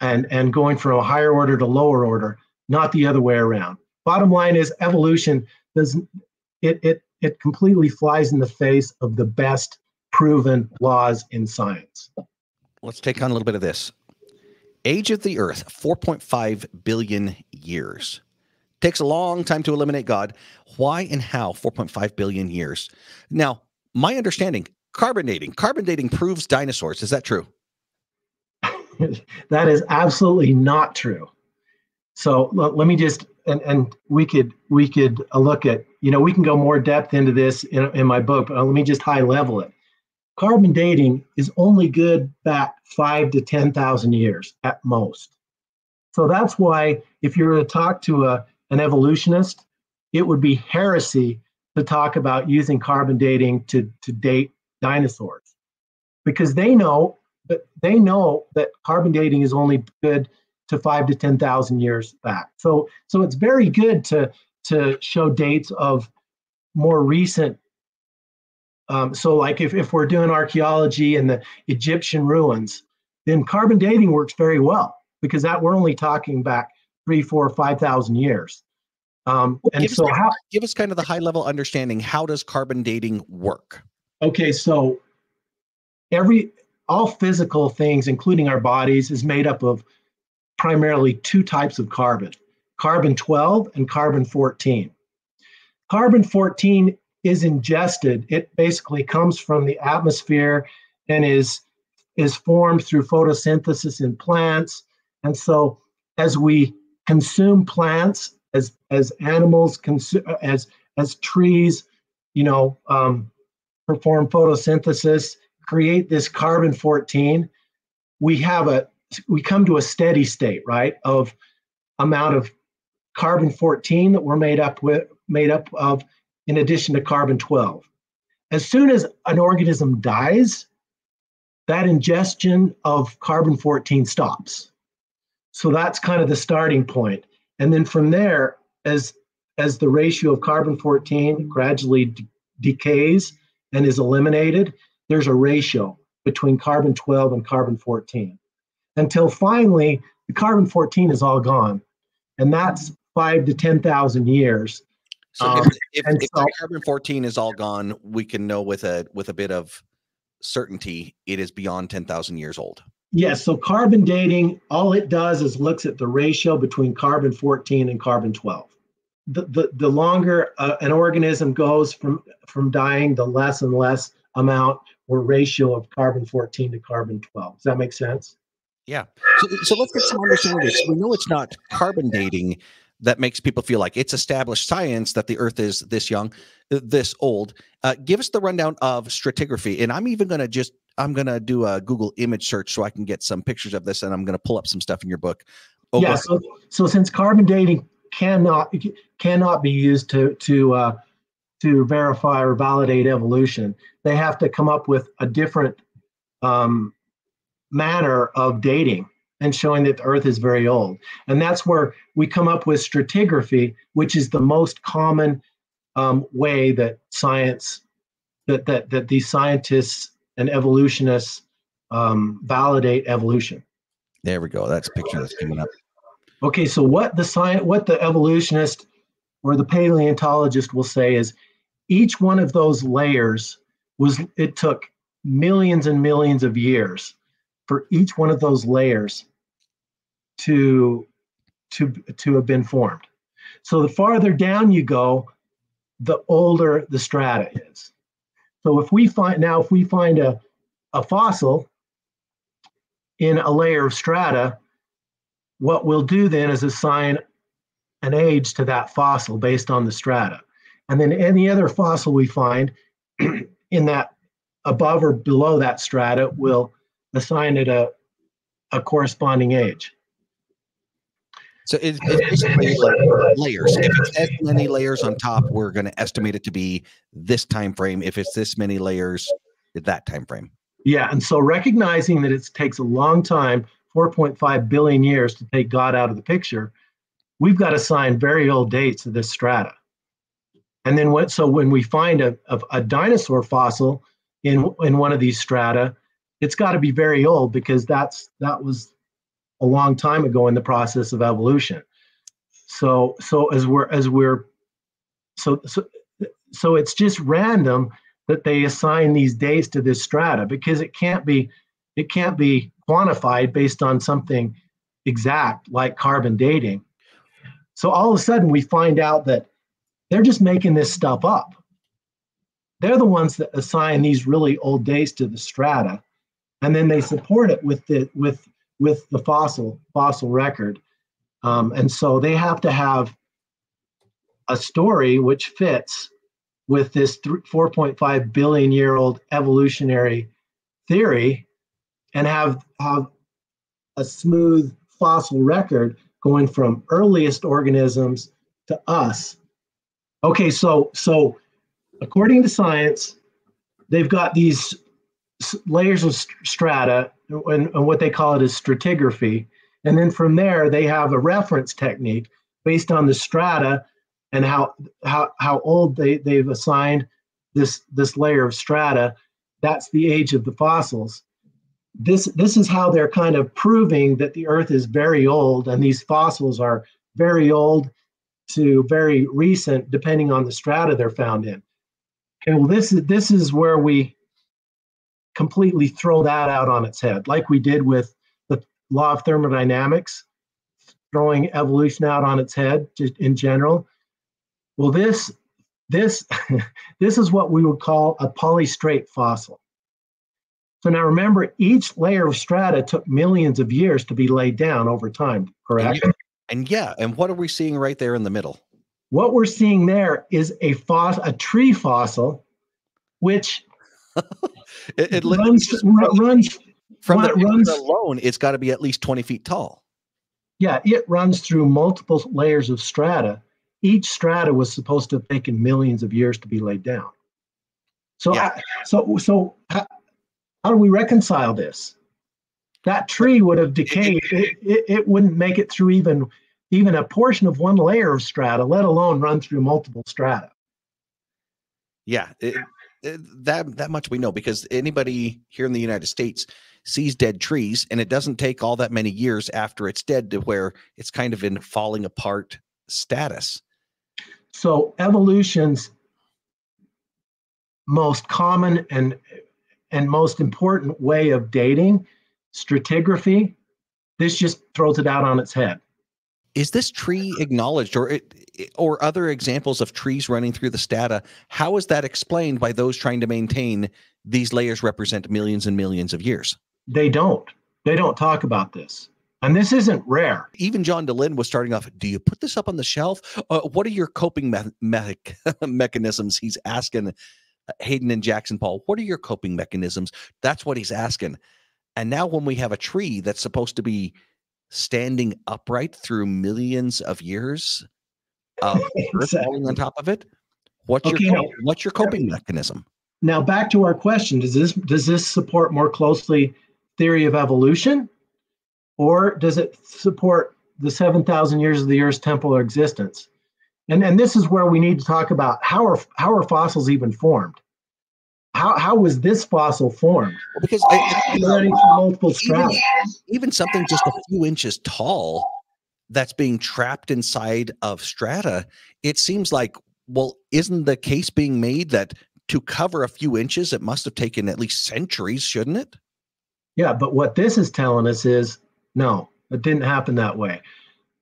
and going from a higher order to lower order, not the other way around. Bottom line is evolution it completely flies in the face of the best proven laws in science. Let's take on a little bit of this. Age of the Earth, 4.5 billion years. Takes a long time to eliminate God. Why and how 4.5 billion years? Now, my understanding, carbon dating proves dinosaurs. Is that true? That is absolutely not true. So let me just, and we could look at, we can go more depth into this in my book, but let me just high level it. carbon dating is only good back 5 to 10,000 years at most. So that's why if you were to talk to an evolutionist, it would be heresy to talk about using carbon dating to date dinosaurs, because they know that carbon dating is only good to 5 to 10,000 years back. So it's very good to show dates of more recent. So like if we're doing archaeology in the Egyptian ruins, then carbon dating works very well, because that we're only talking back 3, 4, 5,000 years. And so give us kind of the high level understanding. How does carbon dating work? Okay, so all physical things, including our bodies, is made up of primarily 2 types of carbon, carbon-12 and carbon-14. Carbon-14 is ingested. It basically comes from the atmosphere and is formed through photosynthesis in plants. And so as we consume plants, as animals consume, as trees, perform photosynthesis, create this carbon-14, we come to a steady state, right, of amount of carbon-14 that we're made up of, in addition to carbon-12. As soon as an organism dies, that ingestion of carbon-14 stops. So that's kind of the starting point. And then from there, as the ratio of carbon-14 gradually decays and is eliminated, there's a ratio between carbon-12 and carbon-14, until finally the carbon-14 is all gone. And that's 5 to 10,000 years. So if carbon-14 is all gone, we can know with a bit of certainty it is beyond 10,000 years old. Yes, so carbon dating, all it does is looks at the ratio between carbon-14 and carbon-12. The longer an organism goes from dying, the less and less amount or ratio of carbon-14 to carbon-12. Does that make sense? Yeah. So let's get some understanding of this. We know it's not carbon dating that makes people feel like it's established science that the Earth is this young, this old. Give us the rundown of stratigraphy. And I'm going to do a Google image search so I can get some pictures of this, and I'm going to pull up some stuff in your book. Yeah. So since carbon dating cannot be used to verify or validate evolution, they have to come up with a different manner of dating and showing that the Earth is very old. And that's where we come up with stratigraphy, which is the most common way that that these scientists and evolutionists validate evolution. There we go. That's a picture that's coming up. Okay, so what the evolutionist or the paleontologist will say is each one of those layers it took millions and millions of years for each one of those layers to have been formed. So the farther down you go, the older the strata is. So if we find a fossil in a layer of strata, what we'll do then is assign an age to that fossil based on the strata. And then any other fossil we find in that above or below that strata, we'll assign it a corresponding age. So it's basically like layers. If it's as many layers on top, we're going to estimate it to be this time frame. If it's this many layers, that time frame. Yeah, and so recognizing that it takes a long time, 4.5 billion years, to take God out of the picture, we've got to assign very old dates to this strata. And then when we find a dinosaur fossil in one of these strata, it's got to be very old, because that was a long time ago in the process of evolution. So it's just random that they assign these dates to this strata, because it can't be quantified based on something exact like carbon dating. So all of a sudden we find out that they're just making this stuff up. They're the ones that assign these really old dates to the strata, and then they support it with the fossil record. And so they have to have a story which fits with this 4.5 billion year old evolutionary theory and have a smooth fossil record going from earliest organisms to us. Okay, so according to science, they've got these layers of strata, and what they call it is stratigraphy. And then from there, they have a reference technique based on the strata and how old they've assigned this layer of strata. That's the age of the fossils. This is how they're kind of proving that the Earth is very old, and these fossils are very old to very recent, depending on the strata they're found in. Okay, well, this is where we completely throw that out on its head, like we did with the law of thermodynamics, throwing evolution out on its head just in general. Well, this this is what we would call a polystrate fossil. So now remember, each layer of strata took millions of years to be laid down over time, correct? And what are we seeing right there in the middle? What we're seeing there is a tree fossil, which it runs from the alone, it's got to be at least 20 feet tall. Yeah, it runs through multiple layers of strata. Each strata was supposed to have taken millions of years to be laid down. So, Yeah. So how do we reconcile this? That tree would have decayed. It wouldn't make it through even a portion of one layer of strata, let alone run through multiple strata. Yeah, that much we know, because anybody here in the United States sees dead trees, and it doesn't take all that many years after it's dead to where it's kind of in falling apart status. So evolution's most common and most important way of dating, stratigraphy, this just throws it out on its head. Is this tree acknowledged, or other examples of trees running through the strata? How is that explained by those trying to maintain these layers represent millions and millions of years? They don't talk about this. And this isn't rare. Even John DeLynn was starting off, do you put this up on the shelf? What are your coping mechanisms? He's asking Hayden and Jackson Paul, what are your coping mechanisms? That's what he's asking. And now when we have a tree that's supposed to be standing upright through millions of years of earth falling on top of it, what's your coping mechanism? Now back to our question, does this support more closely theory of evolution, or does it support the 7,000 years of the Earth's temporal existence? And this is where we need to talk about how are fossils even formed? How was this fossil formed? Because even something just a few inches tall that's being trapped inside of strata, it seems like, well, isn't the case being made that to cover a few inches, it must have taken at least centuries, shouldn't it? Yeah, but what this is telling us is, no, it didn't happen that way.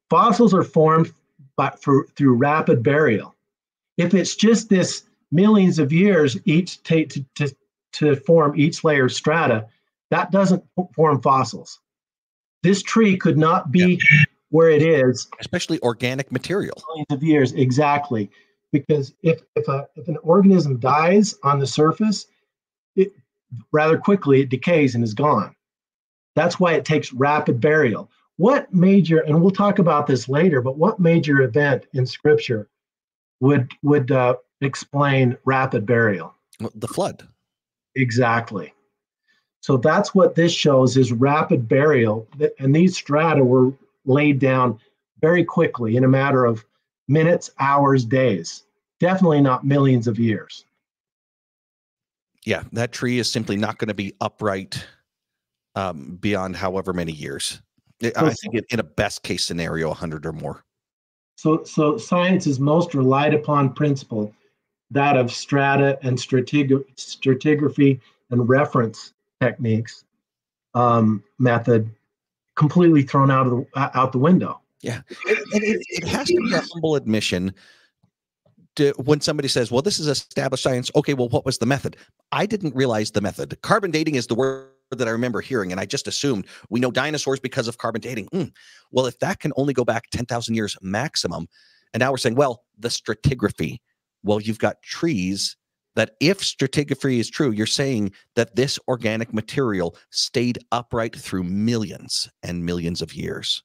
Fossils are formed through rapid burial. If it's just this millions of years each take to form each layer of strata, that doesn't form fossils. This tree could not be where it is, especially organic material. Millions of years, exactly. Because if an organism dies on the surface, rather quickly it decays and is gone. That's why it takes rapid burial. What major, and we'll talk about this later, but what major event in Scripture would explain rapid burial? The flood. Exactly. So that's what this shows, is rapid burial. And these strata were laid down very quickly in a matter of minutes, hours, days. Definitely not millions of years. Yeah, that tree is simply not going to be upright beyond however many years. I think in a best case scenario, 100 or more. So science is most relied upon principle, that of strata and stratigraphy and reference techniques method, completely thrown out the window. Yeah, it has to be a humble admission when somebody says, well, this is established science. Okay, well, what was the method? I didn't realize the method. Carbon dating is the word that I remember hearing, and I just assumed we know dinosaurs because of carbon dating. Well, if that can only go back 10,000 years maximum, and now we're saying, well, the stratigraphy, Well, you've got trees that, if stratigraphy is true, you're saying that this organic material stayed upright through millions and millions of years.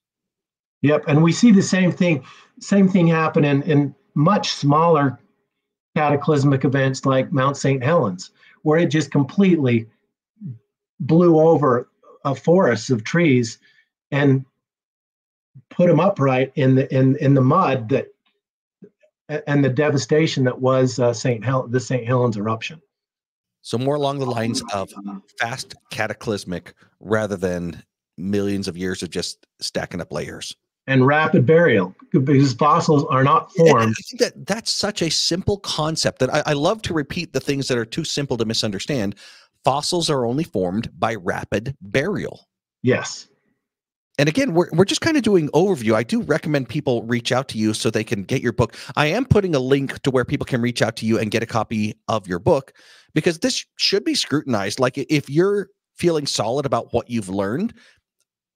Yep, and we see the same thing happen in much smaller cataclysmic events like Mount St. Helens, where it just completely blew over a forest of trees and put them upright in the mud that and the devastation that was the St. Helens eruption. So more along the lines of fast cataclysmic rather than millions of years of just stacking up layers. And rapid burial, because fossils are not formed. I think that's such a simple concept that I love to repeat the things that are too simple to misunderstand. Fossils are only formed by rapid burial. Yes. And again, we're just kind of doing overview. I do recommend people reach out to you so they can get your book. I am putting a link to where people can reach out to you and get a copy of your book, because this should be scrutinized. Like, if you're feeling solid about what you've learned,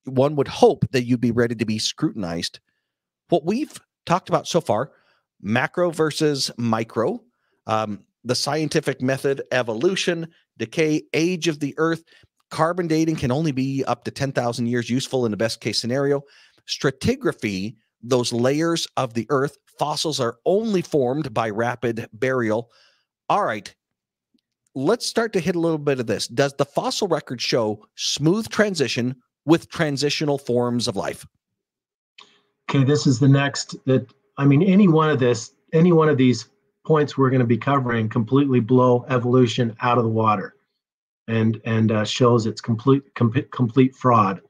one would hope that you'd be ready to be scrutinized. What we've talked about so far, macro versus micro, the scientific method, evolution, decay, age of the earth, carbon dating can only be up to 10,000 years useful in the best case scenario. Stratigraphy, those layers of the earth, fossils are only formed by rapid burial. All right, let's start to hit a little bit of this. Does the fossil record show smooth transition with transitional forms of life? Okay, this is the next any one of these points we're going to be covering completely blow evolution out of the water and shows its complete fraud.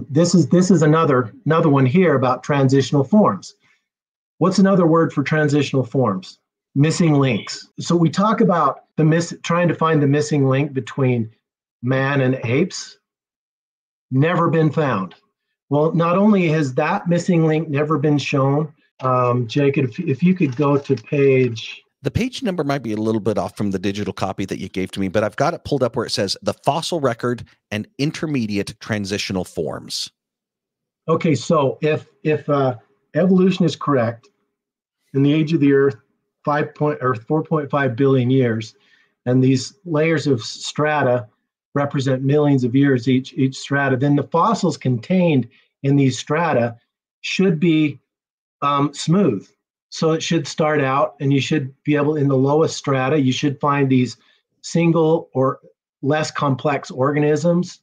This is another one here about transitional forms. What's another word for transitional forms? Missing links. So we talk about trying to find the missing link between man and apes. Never been found. Well, not only has that missing link never been shown, Jacob, if you could go to page. The page number might be a little bit off from the digital copy that you gave to me, but I've got it pulled up where it says the fossil record and intermediate transitional forms. Okay, so if evolution is correct, in the age of the Earth, 4.5 billion years, and these layers of strata represent millions of years each strata, then the fossils contained in these strata should be smooth. So it should start out, and you should be able, in the lowest strata, you should find these single or less complex organisms,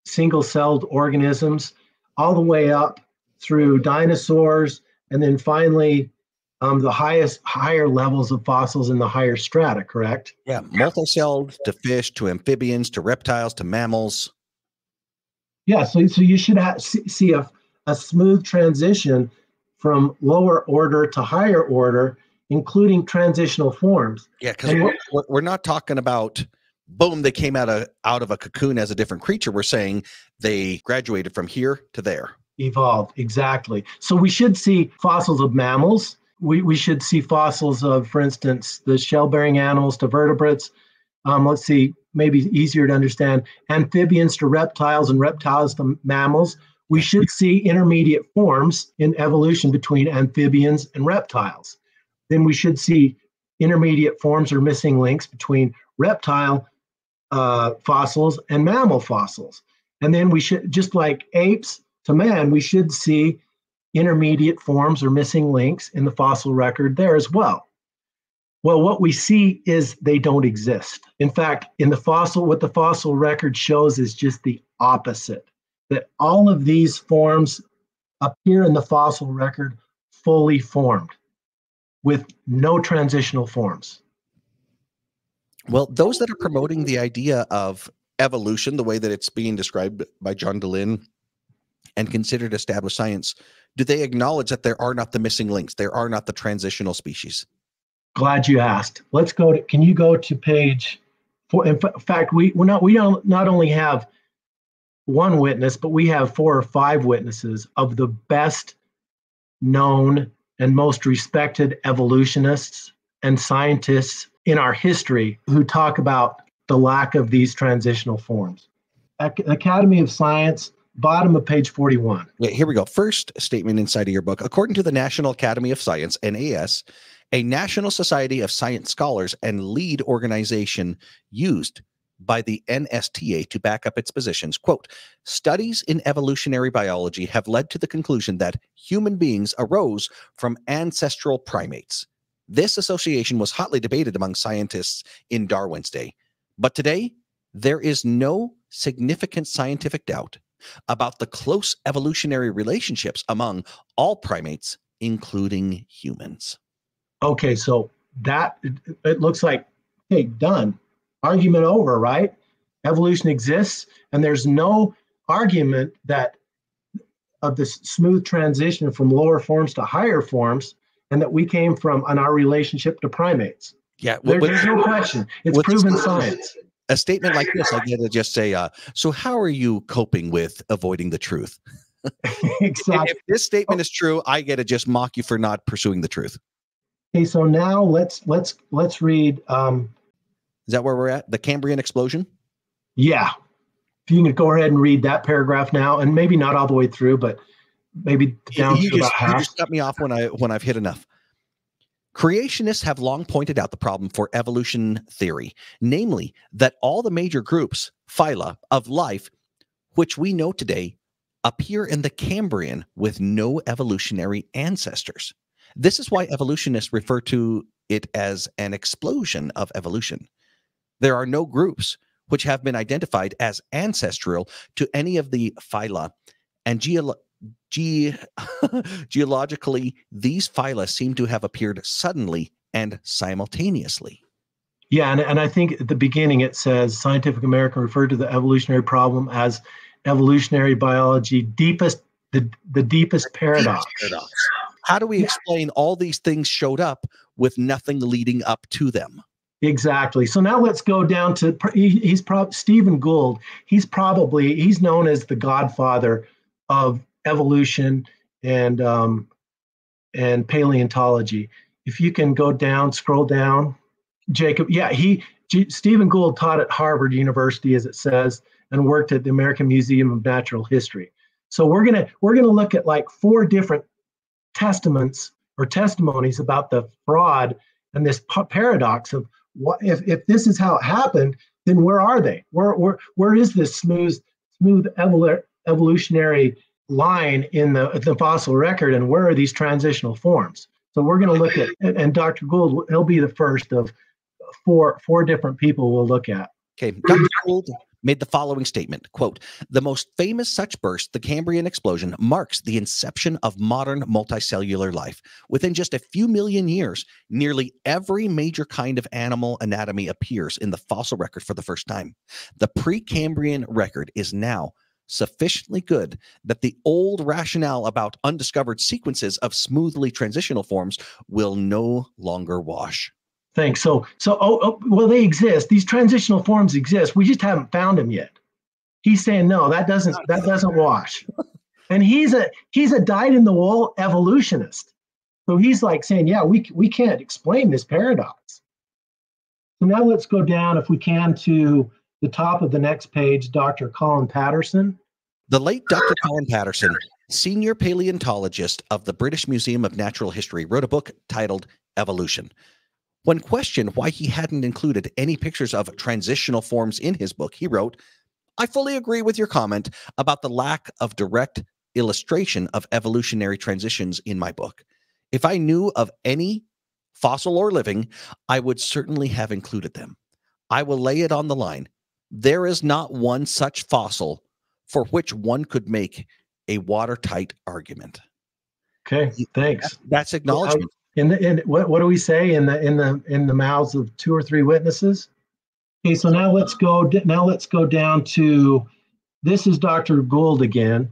single-celled organisms, all the way up through dinosaurs, and then finally the higher levels of fossils in the higher strata, correct? Yeah, multicelled to fish, to amphibians, to reptiles, to mammals. Yeah, so you should see a smooth transition from lower order to higher order, including transitional forms. Yeah, because we're not talking about, boom, they came out of a cocoon as a different creature. We're saying they graduated from here to there. Evolved, exactly. So we should see fossils of mammals. We should see fossils of, for instance, the shell-bearing animals to vertebrates. Let's see, maybe easier to understand, amphibians to reptiles and reptiles to mammals. We should see intermediate forms in evolution between amphibians and reptiles. Then we should see intermediate forms or missing links between reptile fossils and mammal fossils. And then we should, just like apes to man, we should see intermediate forms or missing links in the fossil record there as well. Well, what we see is they don't exist. In fact, what the fossil record shows is just the opposite, that all of these forms appear in the fossil record fully formed with no transitional forms. Well, those that are promoting the idea of evolution, the way that it's being described by John Dehlin and considered established science, do they acknowledge that there are not the missing links? There are not the transitional species? Glad you asked. Can you go to page 4? In fact, we don't not only have one witness, but we have 4 or 5 witnesses of the best known and most respected evolutionists and scientists in our history who talk about the lack of these transitional forms. Academy of Science, bottom of page 41. Yeah, here we go. First statement inside of your book. According to the National Academy of Science, NAS, a National Society of Science scholars and lead organization used by the NSTA to back up its positions. Quote, studies in evolutionary biology have led to the conclusion that human beings arose from ancestral primates. This association was hotly debated among scientists in Darwin's day. But today, there is no significant scientific doubt about the close evolutionary relationships among all primates, including humans. Okay, so that it looks like, hey, done. Argument over, right? Evolution exists, and there's no argument that of this smooth transition from lower forms to higher forms, and that we came from on our relationship to primates. Yeah, there's no question. It's proven science. A statement like this, I get to just say, so how are you coping with avoiding the truth? Exactly. If this statement is true, I get to just mock you for not pursuing the truth. Okay, so now let's read. Is that where we're at? The Cambrian explosion? Yeah. If you can go ahead and read that paragraph now, and maybe not all the way through, but maybe down to about half. You just cut me off when I've hit enough. Creationists have long pointed out the problem for evolution theory, namely that all the major groups, phyla, of life, which we know today, appear in the Cambrian with no evolutionary ancestors. This is why evolutionists refer to it as an explosion of evolution. There are no groups which have been identified as ancestral to any of the phyla, and geologically, these phyla seem to have appeared suddenly and simultaneously. Yeah, and I think at the beginning it says Scientific American referred to the evolutionary problem as evolutionary biology the deepest paradox. How do we explain all these things showed up with nothing leading up to them? Exactly. So now let's go down to Stephen Gould. He's known as the godfather of evolution and paleontology. If you can go down, scroll down, Jacob. Yeah, Stephen Gould taught at Harvard University, as it says, and worked at the American Museum of Natural History. So we're gonna look at like 4 different testaments or testimonies about the fraud and this paradox of what if this is how it happened, then where are they? Where is this smooth evolutionary line in the fossil record, and where are these transitional forms? So we're going to look at, and Dr. Gould, he'll be the first of four different people we'll look at. Okay, Dr. Gould made the following statement, quote, the most famous such burst, the Cambrian explosion, marks the inception of modern multicellular life. Within just a few million years, nearly every major kind of animal anatomy appears in the fossil record for the first time. The Precambrian record is now sufficiently good that the old rationale about undiscovered sequences of smoothly transitional forms will no longer wash. Thanks. So, well, they exist. These transitional forms exist. We just haven't found them yet. He's saying no, that doesn't wash. And he's a dyed-in-the-wool evolutionist. So he's like saying, yeah, we can't explain this paradox. So now let's go down, if we can, to the top of the next page, Dr. Colin Patterson. The late Dr. Colin Patterson, senior paleontologist of the British Museum of Natural History, wrote a book titled Evolution. When questioned why he hadn't included any pictures of transitional forms in his book, he wrote, I fully agree with your comment about the lack of direct illustration of evolutionary transitions in my book. If I knew of any, fossil or living, I would certainly have included them. I will lay it on the line. There is not one such fossil for which one could make a watertight argument. Okay, thanks. That's acknowledgement. And what do we say in the mouths of 2 or 3 witnesses? Okay, so now let's go down to, this is Dr. Gould again.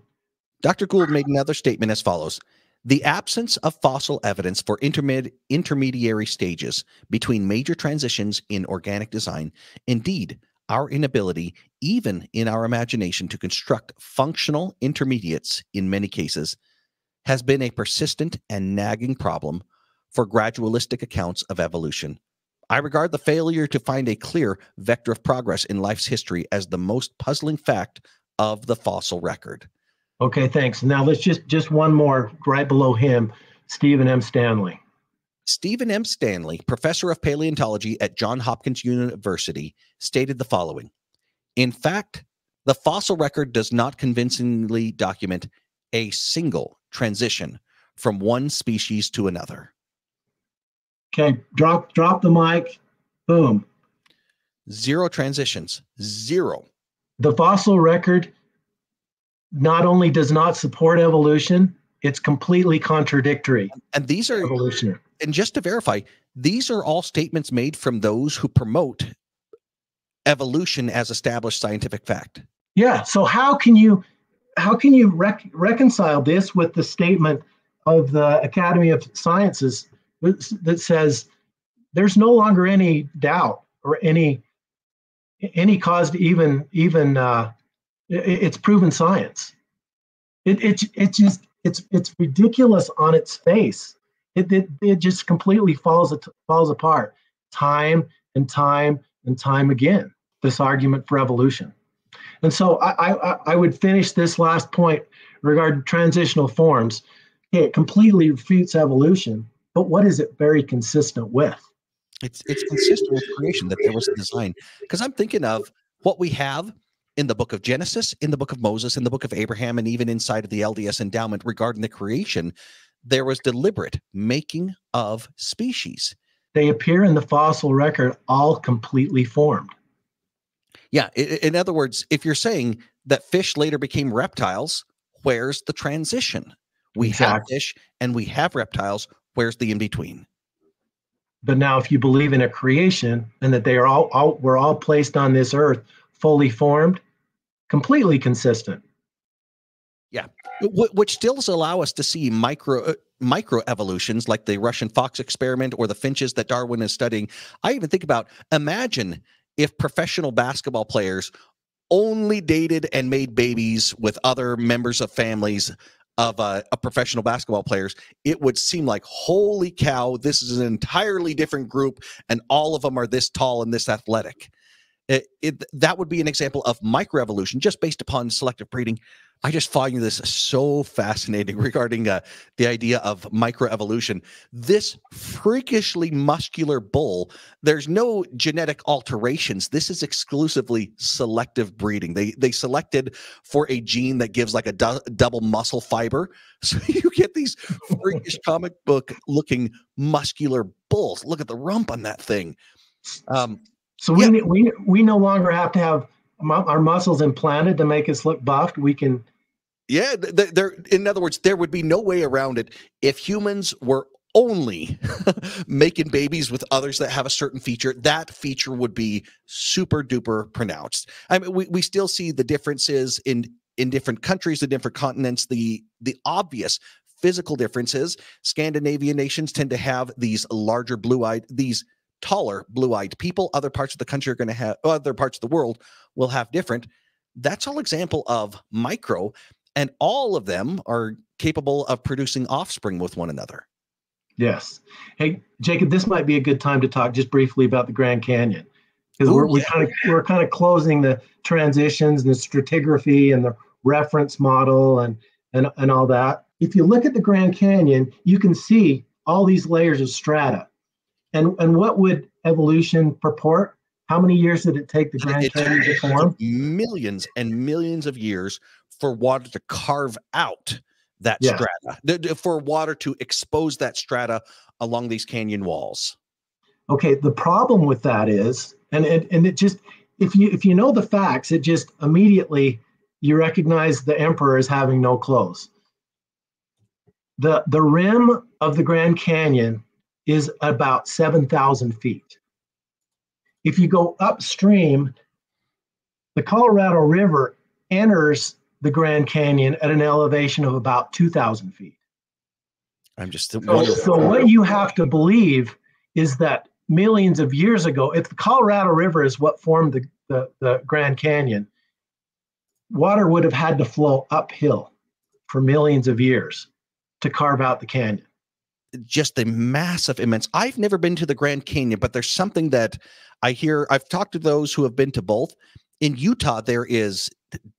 Dr. Gould made another statement as follows. The absence of fossil evidence for intermediary stages between major transitions in organic design, indeed, our inability, even in our imagination, to construct functional intermediates in many cases, has been a persistent and nagging problem for gradualistic accounts of evolution. I regard the failure to find a clear vector of progress in life's history as the most puzzling fact of the fossil record. Okay, thanks. Now let's just one more right below him, Stephen M. Stanley. Stephen M. Stanley, professor of paleontology at Johns Hopkins University, stated the following: in fact, the fossil record does not convincingly document a single transition from one species to another. Okay, drop the mic. Boom. Zero transitions. Zero. The fossil record not only does not support evolution, it's completely contradictory. And these are evolutionary. And just to verify, these are all statements made from those who promote evolution as established scientific fact. Yeah. So how can you reconcile this with the statement of the Academy of Sciences that says there's no longer any doubt or any cause to even it's proven science. It's ridiculous on its face. It just completely falls apart time and time and time again, this argument for evolution. And so I would finish this last point regarding transitional forms. It completely refutes evolution, but what is it very consistent with? It's consistent with creation, that there was a design. Because I'm thinking of what we have in the book of Genesis, in the book of Moses, in the book of Abraham, and even inside of the LDS endowment regarding the creation. There was deliberate making of species. They appear in the fossil record all completely formed. Yeah. In other words, if you're saying that fish later became reptiles, where's the transition? We have fish and we have reptiles. Where's the in-between? But now if you believe in a creation and that they are we're all placed on this earth fully formed, completely consistent. Yeah, which still allow us to see micro evolutions like the Russian fox experiment or the finches that Darwin is studying. I even think about, imagine if professional basketball players only dated and made babies with other members of families of a professional basketball players. It would seem like, holy cow, this is an entirely different group and all of them are this tall and this athletic. That would be an example of microevolution just based upon selective breeding. I just find this so fascinating regarding the idea of microevolution. This freakishly muscular bull, there's no genetic alterations. This is exclusively selective breeding. They selected for a gene that gives like a double muscle fiber. So you get these freakish comic book looking muscular bulls. Look at the rump on that thing. So we no longer have to have our muscles implanted to make us look buffed. We can. Yeah, in other words, there would be no way around it if humans were only making babies with others that have a certain feature. That feature would be super duper pronounced. I mean, we still see the differences in different countries, the different continents, the obvious physical differences. Scandinavian nations tend to have these larger these taller blue-eyed people. Other parts of the country are going to have, other parts of the world will have different. That's all example of micro, and all of them are capable of producing offspring with one another. Yes. Hey, Jacob, this might be a good time to talk just briefly about the Grand Canyon, because we're kind of closing the transitions and the stratigraphy and the reference model and all that. If you look at the Grand Canyon, you can see all these layers of strata. And what would evolution purport? How many years did it take the Grand Canyon to form? Millions and millions of years for water to carve out that strata, for water to expose that strata along these canyon walls. Okay, the problem with that is, and it just, if you know the facts, it just immediately you recognize the emperor as having no clothes. The rim of the Grand Canyon is about 7,000 feet. If you go upstream, the Colorado River enters the Grand Canyon at an elevation of about 2,000 feet. I'm just so what you have to believe is that millions of years ago, if the Colorado River is what formed the Grand Canyon, water would have had to flow uphill for millions of years to carve out the canyon. Just the massive, immense. I've never been to the Grand Canyon, but there's something that I hear. I've talked to those who have been to both. In Utah, there is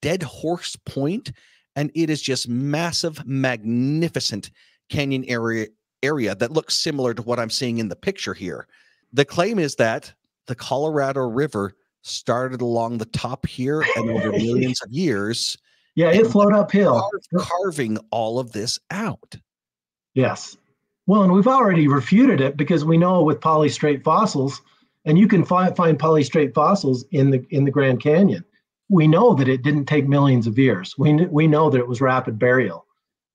Dead Horse Point, and it is just massive, magnificent canyon area that looks similar to what I'm seeing in the picture here. The claim is that the Colorado River started along the top here and over millions of years. Yeah, it flowed uphill. Carving all of this out. Yes. Well, and we've already refuted it because we know with polystrate fossils, and you can find polystrate fossils in the Grand Canyon. We know that it didn't take millions of years. We know that it was rapid burial,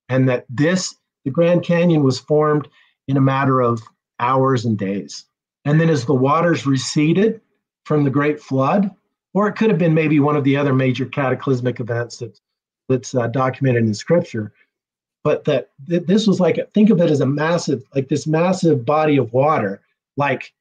and that the Grand Canyon was formed in a matter of hours and days. And then as the waters receded from the Great Flood, or it could have been maybe one of the other major cataclysmic events that's documented in Scripture, but that this was think of it as this massive body of water, like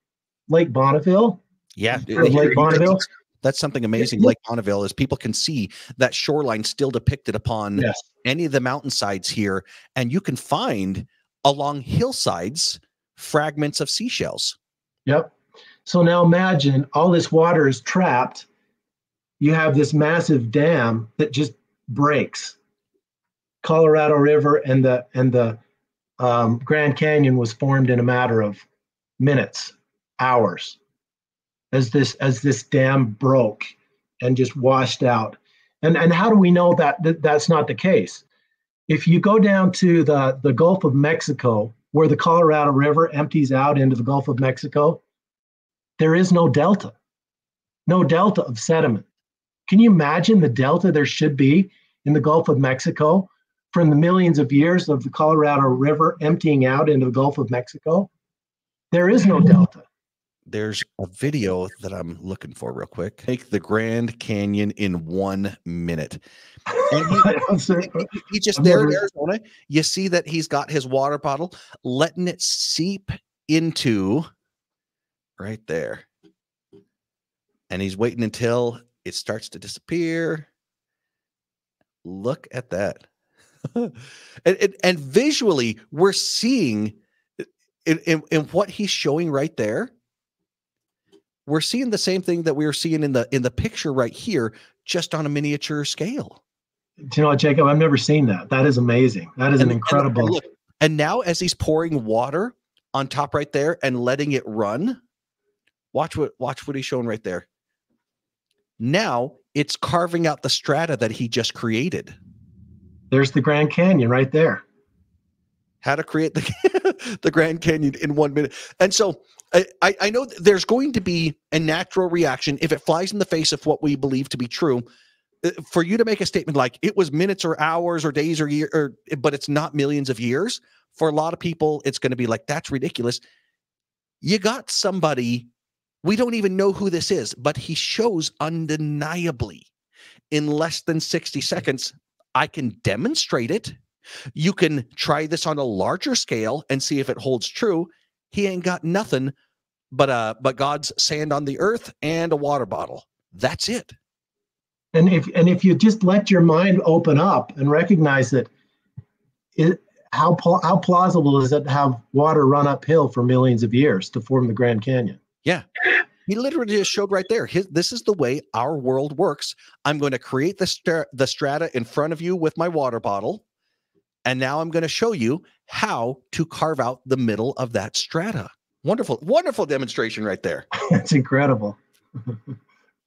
Lake Bonneville. Yeah, Lake Bonneville. That's something amazing. Lake Bonneville is people can see that shoreline still depicted upon any of the mountainsides here, and you can find along hillsides fragments of seashells. Yep. So now imagine all this water is trapped. You have this massive dam that just breaks. Colorado River and the Grand Canyon was formed in a matter of minutes, hours, as this dam broke and just washed out. And how do we know that that's not the case? If you go down to the Gulf of Mexico, where the Colorado River empties out into the Gulf of Mexico, there is no delta of sediment. Can you imagine the delta there should be in the Gulf of Mexico from the millions of years of the Colorado River emptying out into the Gulf of Mexico? There is no delta. There's a video that I'm looking for real quick. Take the Grand Canyon in 1 minute. And he just there in Arizona. You see that he's got his water bottle, letting it seep into right there. And he's waiting until it starts to disappear. Look at that. and visually, we're seeing in what he's showing right there. We're seeing the same thing that we were seeing in the picture right here, just on a miniature scale. Do you know what, Jacob? I've never seen that. That is amazing. That is an incredible. And look, and now as he's pouring water on top right there and letting it run, watch what he's showing right there. Now it's carving out the strata that he just created. There's the Grand Canyon right there. How to create the Grand Canyon in 1 minute. And so I know there's going to be a natural reaction if it flies in the face of what we believe to be true. For you to make a statement like it was minutes or hours or days or years, but it's not millions of years. For a lot of people, it's going to be like, that's ridiculous. You got somebody, we don't even know who this is, but he shows undeniably in less than 60 seconds, I can demonstrate it. You can try this on a larger scale and see if it holds true. He ain't got nothing but God's sand on the earth and a water bottle. That's it. And if you just let your mind open up and recognize that, how plausible is it to have water run uphill for millions of years to form the Grand Canyon? Yeah. He literally just showed right there. This is the way our world works. I'm going to create the strata in front of you with my water bottle. And now I'm going to show you how to carve out the middle of that strata. Wonderful, wonderful demonstration right there. That's incredible.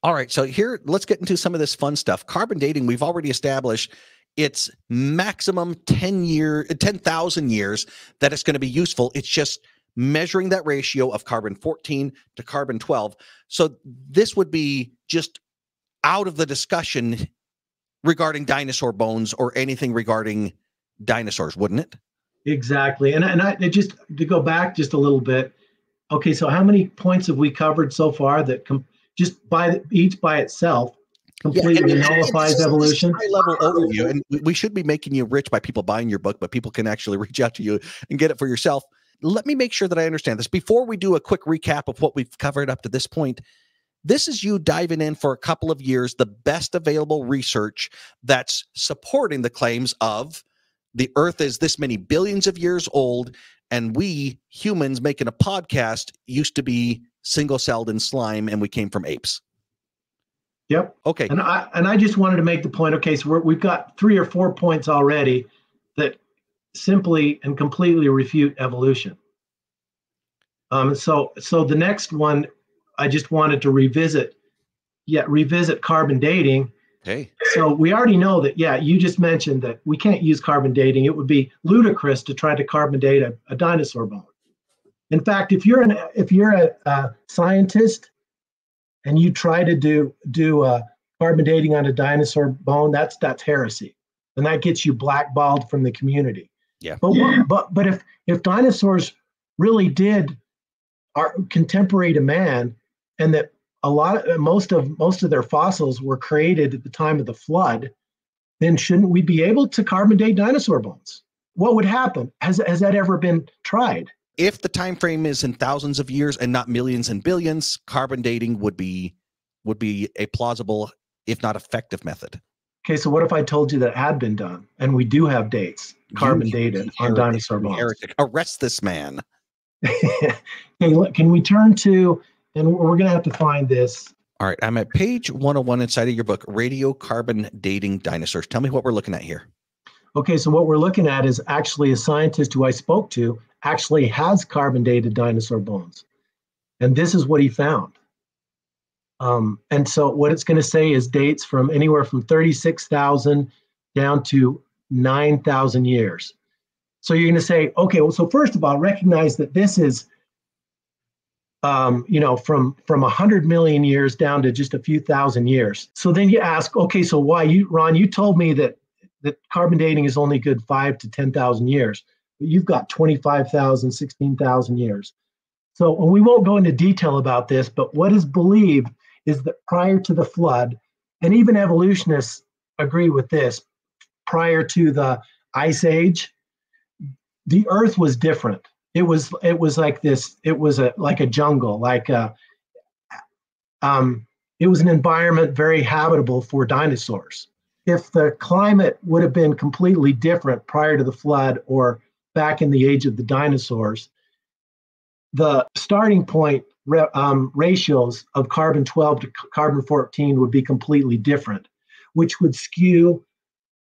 All right, so here, let's get into some of this fun stuff. Carbon dating, we've already established it's maximum 10,000 years that it's going to be useful. It's just measuring that ratio of carbon-14 to carbon-12. So this would be just out of the discussion regarding dinosaur bones or anything regarding dinosaurs, wouldn't it? Exactly. And I just to go back just a little bit. Okay, so how many points have we covered so far that just by each by itself completely nullifies evolution? High level overview, and we should be making you rich by people buying your book, but people can actually reach out to you and get it for yourself. Let me make sure that I understand this before we do a quick recap of what we've covered up to this point. This is you diving in for a couple of years, the best available research that's supporting the claims of the Earth is this many billions of years old, and we humans making a podcast used to be single-celled in slime, and we came from apes. Yep. Okay. And I just wanted to make the point. Okay, so we've got 3 or 4 points already that simply and completely refute evolution. So the next one, I just wanted to revisit carbon dating. Hey. So we already know that, you just mentioned that we can't use carbon dating. It would be ludicrous to try to carbon date a dinosaur bone. In fact, if you're a scientist and you try to do carbon dating on a dinosaur bone, that's heresy, and that gets you blackballed from the community. Yeah. But if dinosaurs really are contemporary to man, and that most of their fossils were created at the time of the flood, then shouldn't we be able to carbon date dinosaur bones? What would happen? Has that ever been tried? If the time frame is in thousands of years and not millions and billions, carbon dating would be a plausible, if not effective, method. Okay, so what if I told you that had been done, and we do have dates carbon dated on dinosaur bones? Heretic. Arrest this man. Okay, can we turn to, and we're going to have to find this. All right, I'm at page 101 inside of your book, Radiocarbon Dating Dinosaurs. Tell me what we're looking at here. Okay, so what we're looking at is actually a scientist who I spoke to actually has carbon dated dinosaur bones. And this is what he found. And so what it's going to say is dates from anywhere from 36,000 down to 9,000 years. So you're going to say, okay, well, so first of all, recognize that this is, from 100 million years down to just a few thousand years. So then you ask, okay, so why Ron, you told me that carbon dating is only good 5 to 10,000 years, but you've got 25,000, 16,000 years. So we won't go into detail about this, but what is believed is that prior to the flood, and even evolutionists agree with this, prior to the ice age, the earth was different. It was like this, it was like a jungle, it was an environment very habitable for dinosaurs. If the climate would have been completely different prior to the flood or back in the age of the dinosaurs, the starting point ratios of carbon-12 to carbon-14 would be completely different, which would skew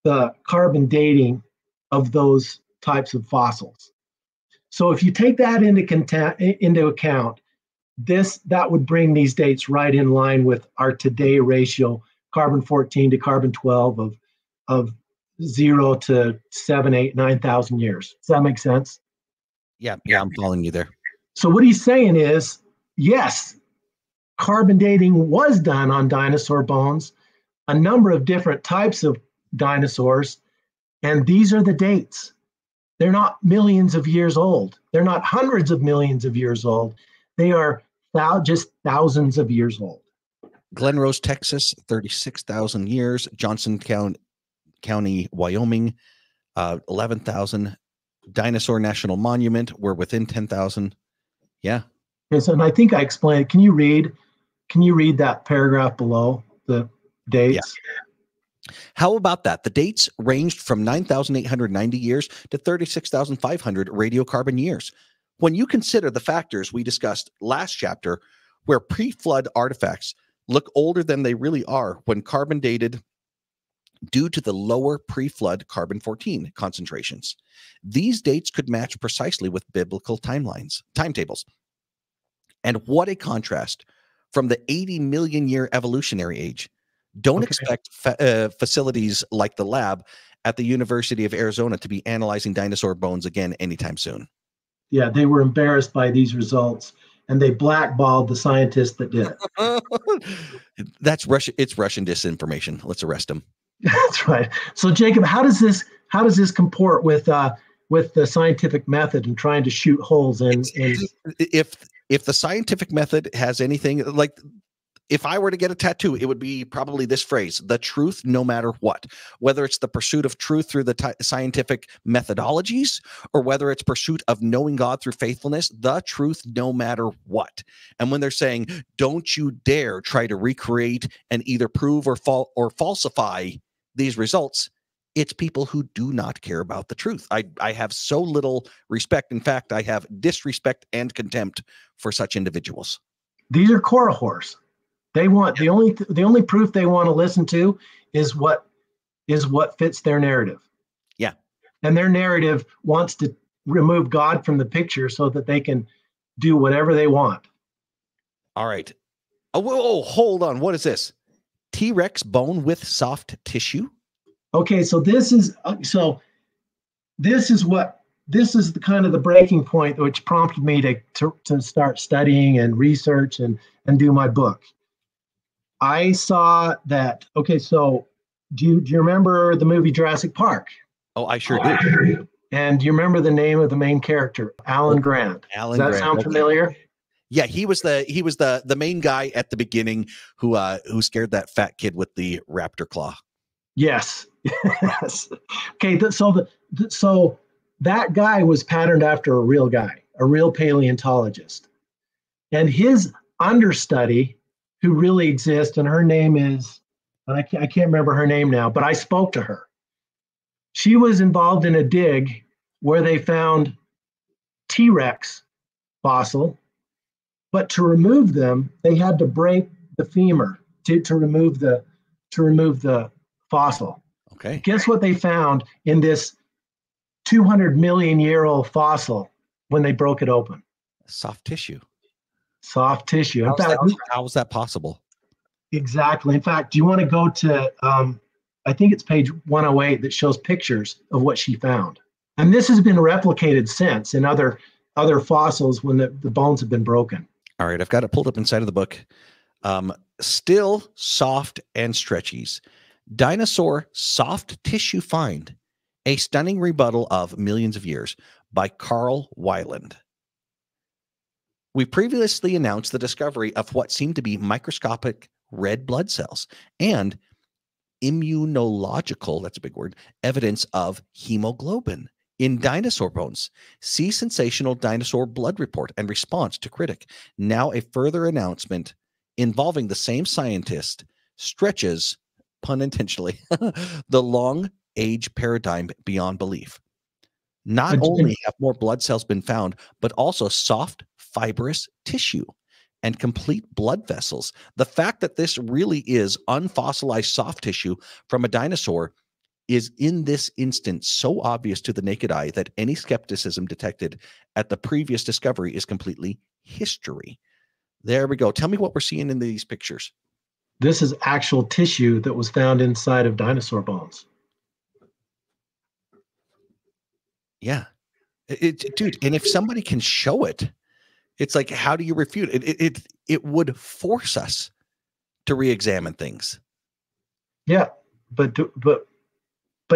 the carbon dating of those types of fossils. So if you take that into account, that would bring these dates right in line with our today ratio, carbon-14 to carbon-12 of 0 to 7, 8, 9,000 years. Does that make sense? Yeah, I'm following you there. So what he's saying is, yes, carbon dating was done on dinosaur bones, a number of different types of dinosaurs, and these are the dates. They're not millions of years old. They're not hundreds of millions of years old. They are just thousands of years old. Glen Rose, Texas, 36,000 years. Johnson County, Wyoming, 11,000. Dinosaur National Monument, we're within 10,000. Yeah. Okay, so, and I think I explained. Can you read that paragraph below the dates? Yeah. How about that? The dates ranged from 9,890 years to 36,500 radiocarbon years. When you consider the factors we discussed last chapter, where pre-flood artifacts look older than they really are when carbon dated due to the lower pre-flood carbon-14 concentrations. These dates could match precisely with biblical timetables. And what a contrast from the 80 million year evolutionary age. Don't expect facilities like the lab at the University of Arizona to be analyzing dinosaur bones again anytime soon. Yeah, they were embarrassed by these results, and they blackballed the scientists that did it. That's Russia. It's Russian disinformation. Let's arrest them. That's right. So, Jacob, how does this comport with the scientific method and trying to shoot holes in? If the scientific method has anything, like, if I were to get a tattoo, it would be probably this phrase: the truth, no matter what. Whether it's the pursuit of truth through the scientific methodologies, or whether it's pursuit of knowing God through faithfulness, the truth, no matter what. And when they're saying, "Don't you dare try to recreate and either prove or falsify these results," it's people who do not care about the truth. I have so little respect. In fact, I have disrespect and contempt for such individuals. These are corahors. They want the only proof they want to listen to is what fits their narrative. Yeah. And their narrative wants to remove God from the picture so that they can do whatever they want. All right. Oh, whoa, hold on. What is this? T-Rex bone with soft tissue? Okay, so this is the kind of the breaking point which prompted me to start studying and research and do my book. I saw that. Okay, so do you remember the movie Jurassic Park? Oh, I sure do. And do you remember the name of the main character, Alan Grant? Alan Does that Grant. sound familiar? Yeah, he was the main guy at the beginning who scared that fat kid with the raptor claw. Yes. Yes. Okay, so that guy was patterned after a real guy, a real paleontologist. And his understudy, who really exists, and her name is, I can't remember her name now, but I spoke to her. She was involved in a dig where they found T-Rex fossil, but to remove them, they had to break the femur to remove the fossil. Okay. Guess what they found in this 200 million year old fossil when they broke it open? Soft tissue. Soft tissue. In fact, how is that possible? exactly. In fact, do you want to go to, I think it's page 108 that shows pictures of what she found. And this has been replicated since in other fossils when the bones have been broken. All right, I've got it pulled up inside of the book. Still soft and stretchies. Dinosaur soft tissue find. A stunning rebuttal of millions of years by Carl Weiland. We previously announced the discovery of what seemed to be microscopic red blood cells and immunological, that's a big word, evidence of hemoglobin in dinosaur bones. See sensational dinosaur blood report and response to critic. Now a further announcement involving the same scientist stretches, pun intentionally, the long age paradigm beyond belief. Not only have more blood cells been found, but also soft, fibrous tissue and complete blood vessels. The fact that this really is unfossilized soft tissue from a dinosaur is in this instance so obvious to the naked eye that any skepticism detected at the previous discovery is completely history. There we go. Tell me what we're seeing in these pictures. This is actual tissue that was found inside of dinosaur bones. Yeah. Dude, and if somebody can show it, it's like, how do you refute it? It would force us to re-examine things. Yeah, but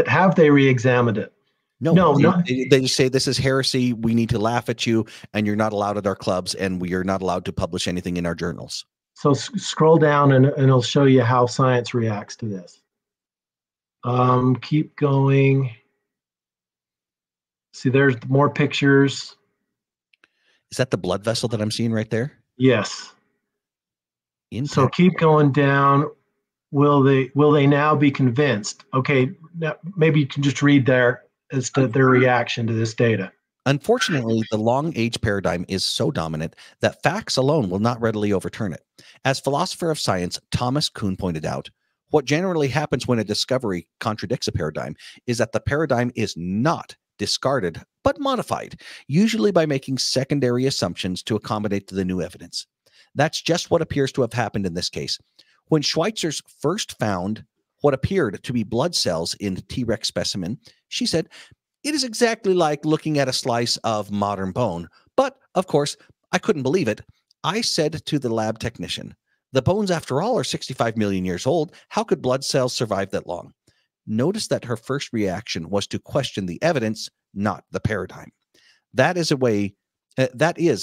have they re-examined it? No. They just say this is heresy. We need to laugh at you, and you're not allowed at our clubs, and we are not allowed to publish anything in our journals. So scroll down, and it'll show you how science reacts to this. Keep going. See, there's more pictures. Is that the blood vessel that I'm seeing right there? Yes. So keep going down. Will they now be convinced? Okay, now maybe you can just read there as to their reaction to this data. Unfortunately, the long age paradigm is so dominant that facts alone will not readily overturn it. As philosopher of science Thomas Kuhn pointed out, what generally happens when a discovery contradicts a paradigm is that the paradigm is not discarded, but modified, usually by making secondary assumptions to accommodate the new evidence. That's just what appears to have happened in this case. When Schweitzer's first found what appeared to be blood cells in the T-Rex specimen, she said, "It is exactly like looking at a slice of modern bone." But, of course, I couldn't believe it. I said to the lab technician, "The bones, after all, are 65 million years old. How could blood cells survive that long?" Notice that her first reaction was to question the evidence, not the paradigm. That is,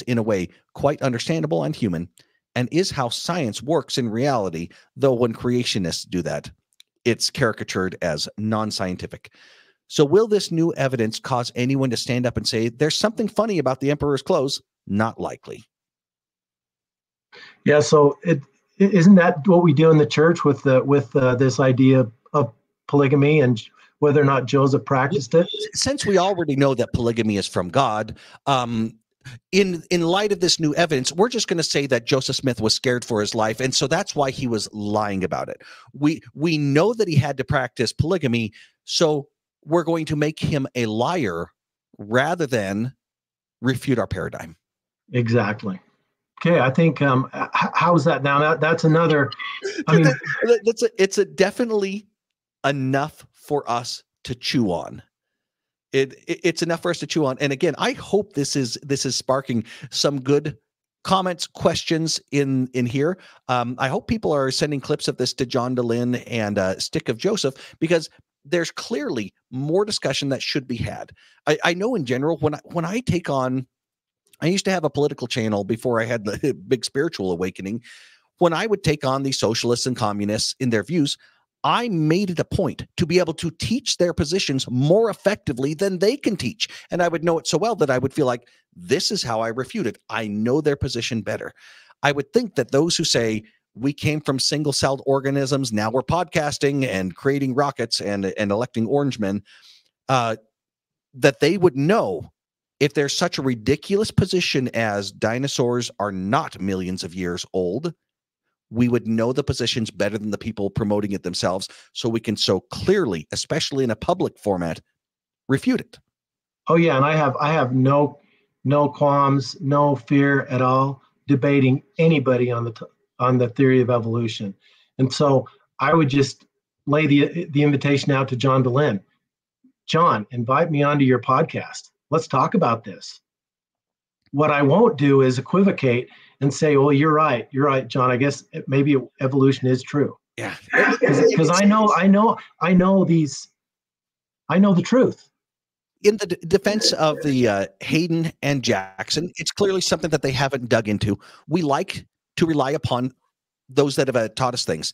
in a way, quite understandable and human, and is how science works in reality, though when creationists do that, it's caricatured as non-scientific. So will this new evidence cause anyone to stand up and say, there's something funny about the emperor's clothes? Not likely. Yeah, so isn't that what we do in the church with this idea of polygamy and whether or not Joseph practiced it? Since we already know that polygamy is from God, in light of this new evidence, we're just going to say that Joseph Smith was scared for his life, and so that's why he was lying about it. We know that he had to practice polygamy, so we're going to make him a liar rather than refute our paradigm. Exactly. Okay, I think how's that now? That's another. I mean, it's a definitely enough for us to chew on. It's enough for us to chew on. And again, I hope this is sparking some good comments, questions in here. I hope people are sending clips of this to John DeLynn and Stick of Joseph, because there's clearly more discussion that should be had. I know in general, when I take on, I used to have a political channel before I had the big spiritual awakening. When I would take on the socialists and communists in their views, I made it a point to be able to teach their positions more effectively than they can teach. And I would know it so well that I would feel like, this is how I refute it. I know their position better. I would think that those who say we came from single-celled organisms, now we're podcasting and creating rockets and electing orange men, that they would know, if there's such a ridiculous position as dinosaurs are not millions of years old, we would know the positions better than the people promoting it themselves, so we can so clearly, especially in a public format, refute it. Oh yeah, and I have no qualms, no fear at all debating anybody on the theory of evolution. And so I would just lay the invitation out to John DeLynn. John, invite me onto your podcast. Let's talk about this. What I won't do is equivocate and say, "Well, you're right, John. I guess maybe evolution is true." Yeah, because I know the truth. In the defense of the Hayden and Jackson, it's clearly something that they haven't dug into. We like to rely upon those that have taught us things.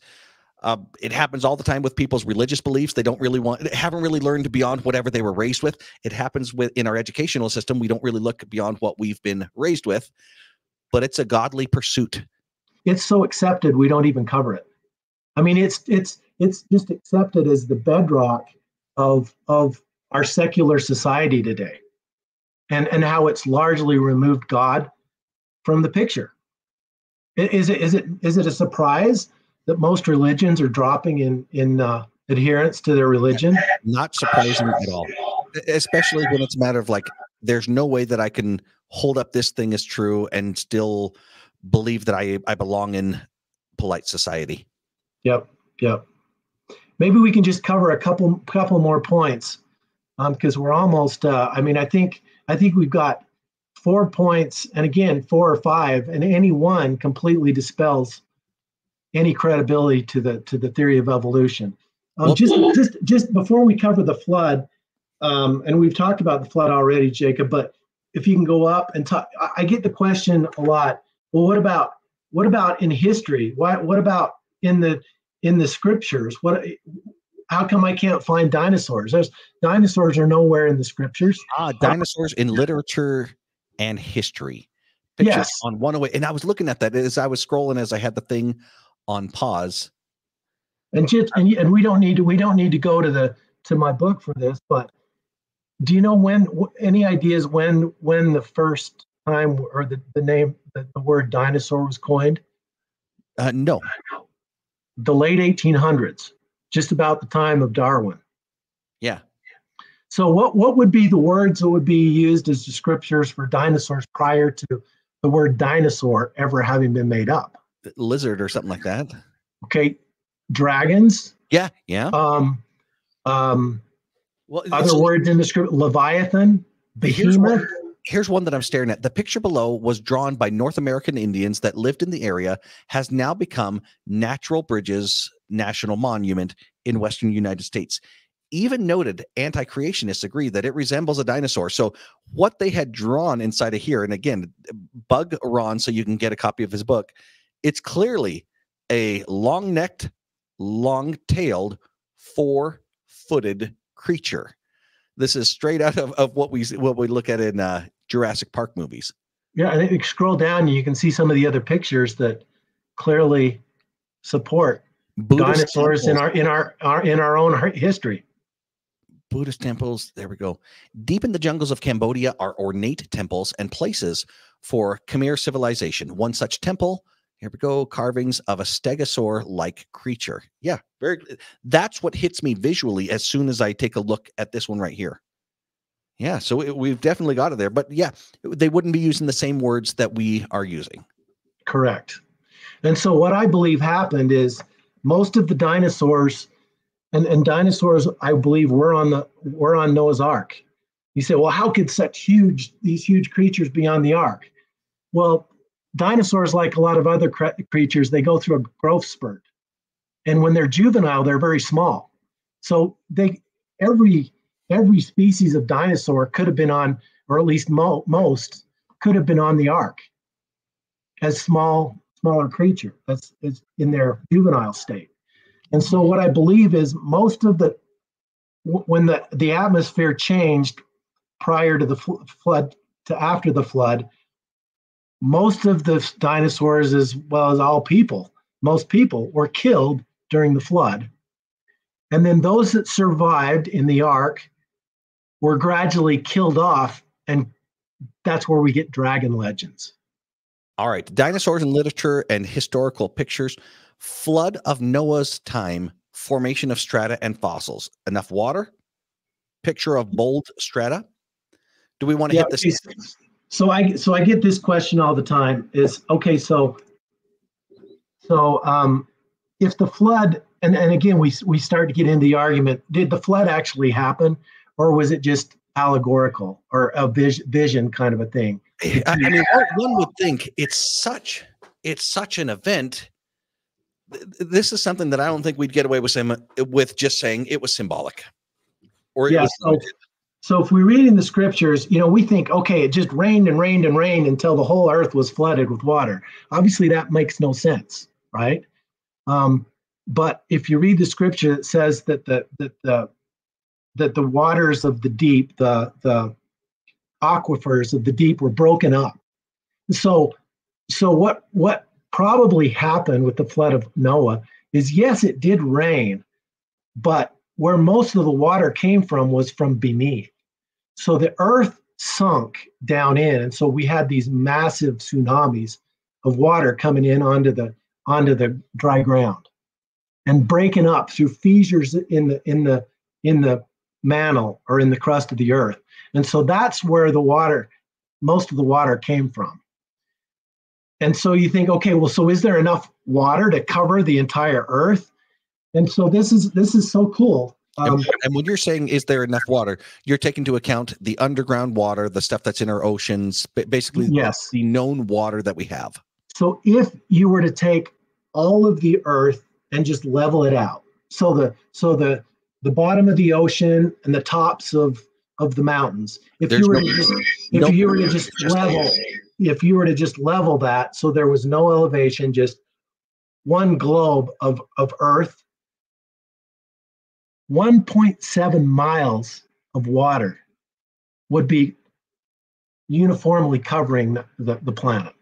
It happens all the time with people's religious beliefs. They haven't really learned beyond whatever they were raised with. It happens in our educational system. We don't really look beyond what we've been raised with, but it's a godly pursuit. It's so accepted, we don't even cover it. I mean, it's just accepted as the bedrock of our secular society today, and how it's largely removed God from the picture. Is it a surprise that most religions are dropping in adherence to their religion? Not surprising at all, especially when it's a matter of like, there's no way that I can hold up this thing as true and still believe that I belong in polite society. Yep. Maybe we can just cover a couple more points, because we're almost. I think we've got 4 points, and again 4 or 5, and any one completely dispels any credibility to the theory of evolution. Just before we cover the flood, and we've talked about the flood already, Jacob, but if you can go up and talk, I get the question a lot. Well, what about in history? What about in the scriptures? How come I can't find dinosaurs? Dinosaurs are nowhere in the scriptures. Dinosaurs in literature and history. Pictures Yes. On 108. And I was looking at that as I was scrolling, as I had the thing on pause. And we don't need to go to my book for this, but do you know any ideas when the first time, or the word dinosaur was coined? No. The late 1800s, just about the time of Darwin. Yeah. So what would be the words that would be used as descriptors for dinosaurs prior to the word dinosaur ever having been made up? Lizard or something like that. Okay. Dragons. Yeah. Well, other words in the script: Leviathan, behemoth. Here's one that I'm staring at. The picture below was drawn by North American Indians that lived in the area, has now become Natural Bridges National Monument in Western United States. Even noted anti-creationists agree that it resembles a dinosaur. So what they had drawn inside of here, and again, bug Ron so you can get a copy of his book, it's clearly a long-necked, long-tailed, 4-footed creature. This is straight out of what we look at in Jurassic Park movies. Yeah, I think if you scroll down, you can see some of the other pictures that clearly support Buddhist dinosaurs temples in our own history. Buddhist temples. There we go. Deep in the jungles of Cambodia are ornate temples and places for Khmer civilization. One such temple Here we go. Carvings of a stegosaur-like creature. Yeah, that's what hits me visually as soon as I take a look at this one right here. Yeah, so we've definitely got it there. But yeah, they wouldn't be using the same words that we are using. Correct. And so what I believe happened is most of the dinosaurs, and dinosaurs, I believe, were on Noah's Ark. You say, well, how could these huge creatures be on the Ark? Well, dinosaurs, like a lot of other creatures, they go through a growth spurt. And when they're juvenile, they're very small. So every species of dinosaur could have been on, or at least most could have been on the Ark as smaller creature that's in their juvenile state. And so what I believe is most of when the atmosphere changed prior to the flood to after the flood, most of the dinosaurs, as well as most people were killed during the flood. And then those that survived in the Ark were gradually killed off, and that's where we get dragon legends. All right, dinosaurs in literature and historical pictures, flood of Noah's time, formation of strata and fossils, enough water, picture of bold strata. Do we want to hit this? So I get this question all the time is, okay, so if the flood, and again, we start to get into the argument, did the flood actually happen, or was it just allegorical or a vision kind of a thing? I mean, one would think it's such an event. This is something that I don't think we'd get away with just saying it was symbolic. Or yeah. So if we read in the scriptures, we think, okay, it just rained and rained and rained until the whole earth was flooded with water. Obviously, that makes no sense, right? But if you read the scripture, it says that the waters of the deep, the aquifers of the deep, were broken up. So what probably happened with the flood of Noah is, yes, it did rain, but where most of the water came from was from beneath. So the earth sunk down in, and so we had these massive tsunamis of water coming in onto the dry ground and breaking up through fissures in the mantle or in the crust of the earth. And so that's where most of the water came from. And so you think, okay, well, so is there enough water to cover the entire earth? And so this is so cool. And when you're saying, is there enough water, you're taking into account the underground water, the stuff that's in our oceans, basically yes, the known water that we have. So if you were to take all of the earth and just level it out, so the bottom of the ocean and the tops of the mountains, if you were to just level that, so there was no elevation, just one globe of earth, 1.7 miles of water would be uniformly covering the planet.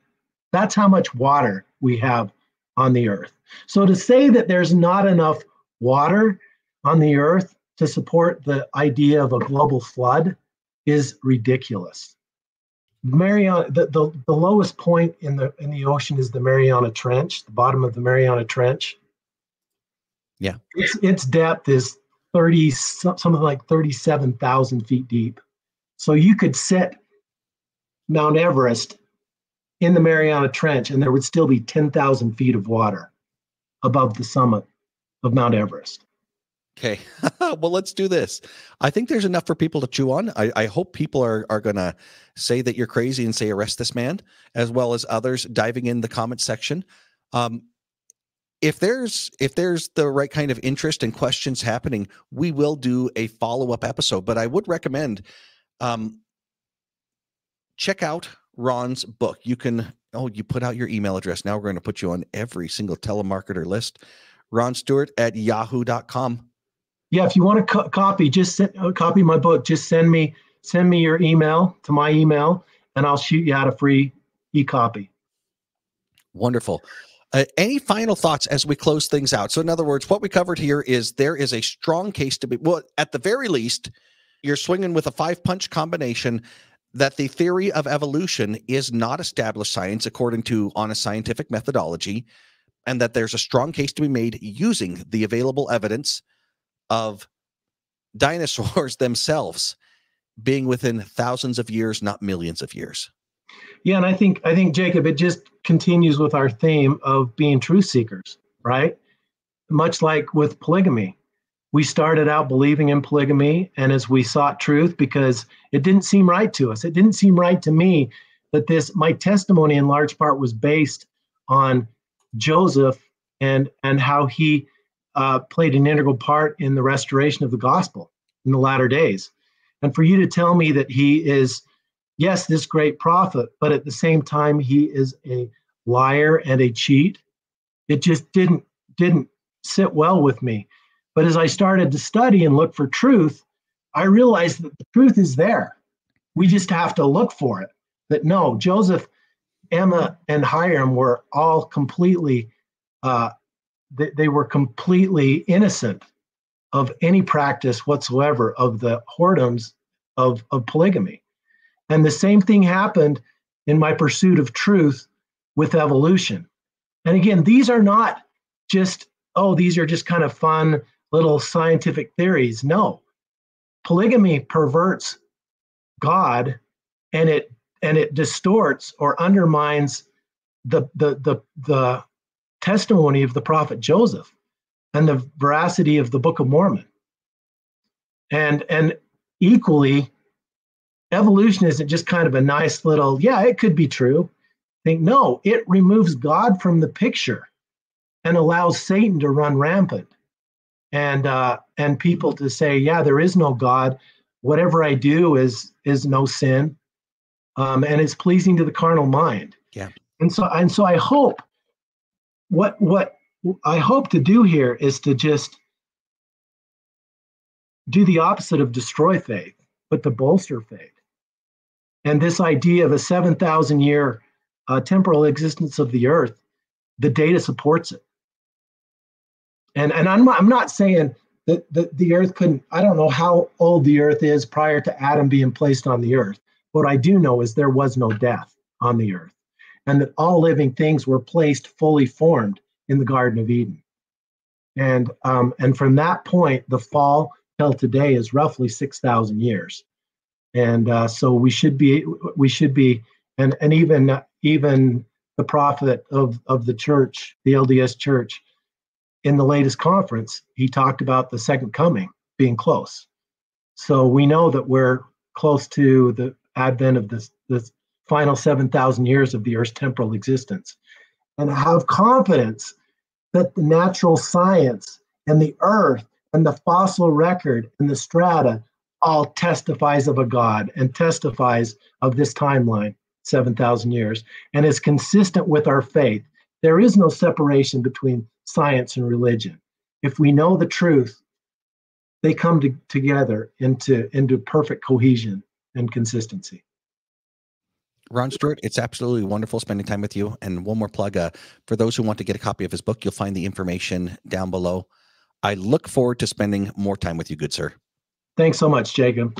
That's how much water we have on the earth. So to say that there's not enough water on the earth to support the idea of a global flood is ridiculous. The lowest point in the ocean is the Mariana Trench, the bottom of the Mariana Trench. Yeah. Its depth is something like 37,000 feet deep. So you could set Mount Everest in the Mariana Trench and there would still be 10,000 feet of water above the summit of Mount Everest. Okay. Well, let's do this. I think there's enough for people to chew on. I hope people are going to say that you're crazy and say, arrest this man, as well as others diving in the comment section. If there's the right kind of interest and questions happening, we will do a follow-up episode, but I would recommend, check out Ron's book. You put out your email address. Now we're going to put you on every single telemarketer list. ronstuart@yahoo.com. Yeah, if you want to copy, just copy my book. Just send me your email to my email, and I'll shoot you out a free e-copy. Wonderful. Any final thoughts as we close things out? So in other words, what we covered here is there is a strong case to be, well, at the very least, you're swinging with a 5-punch combination that the theory of evolution is not established science according to honest scientific methodology, and that there's a strong case to be made using the available evidence of dinosaurs themselves being within thousands of years, not millions of years. Yeah, and I think Jacob, it just continues with our theme of being truth seekers, right? Much like with polygamy. We started out believing in polygamy, and as we sought truth, because it didn't seem right to us, it didn't seem right to me that my testimony in large part was based on Joseph and how he played an integral part in the restoration of the gospel in the latter days. And for you to tell me that he is, yes, this great prophet, but at the same time he is a liar and a cheat, it just didn't sit well with me. But as I started to study and look for truth, I realized that the truth is there. We just have to look for it. That no, Joseph, Emma, and Hiram were all completely, they were completely innocent of any practice whatsoever of the whoredoms of polygamy. And the same thing happened in my pursuit of truth with evolution. And again, these are not just, these are just kind of fun little scientific theories. No, polygamy perverts God, and it distorts or undermines the testimony of the prophet Joseph and the veracity of the Book of Mormon. And equally, evolution isn't just kind of a nice little, yeah, it could be true. No, it removes God from the picture and allows Satan to run rampant. And people to say, yeah, there is no God. Whatever I do is no sin, and it's pleasing to the carnal mind. Yeah. And so I hope what I hope to do here is to just do the opposite of destroy faith, but to bolster faith. And this idea of a 7,000 year temporal existence of the earth, the data supports it. And I'm not saying that the earth couldn't, I don't know how old the earth is prior to Adam being placed on the earth. What I do know is there was no death on the earth, and that all living things were placed fully formed in the Garden of Eden. And from that point, the fall till today is roughly 6,000 years. And so we should be, and even the prophet of the church, the LDS church, in the latest conference, he talked about the second coming being close. So we know that we're close to the advent of this final 7,000 years of the Earth's temporal existence, and have confidence that the natural science and the Earth and the fossil record and the strata all testifies of a God and testifies of this timeline, 7,000 years, and is consistent with our faith. There is no separation between science and religion. If we know the truth, they come together into perfect cohesion and consistency. Ron Stuart, it's absolutely wonderful spending time with you. And one more plug, for those who want to get a copy of his book, you'll find the information down below. I look forward to spending more time with you, good sir. Thanks so much, Jacob.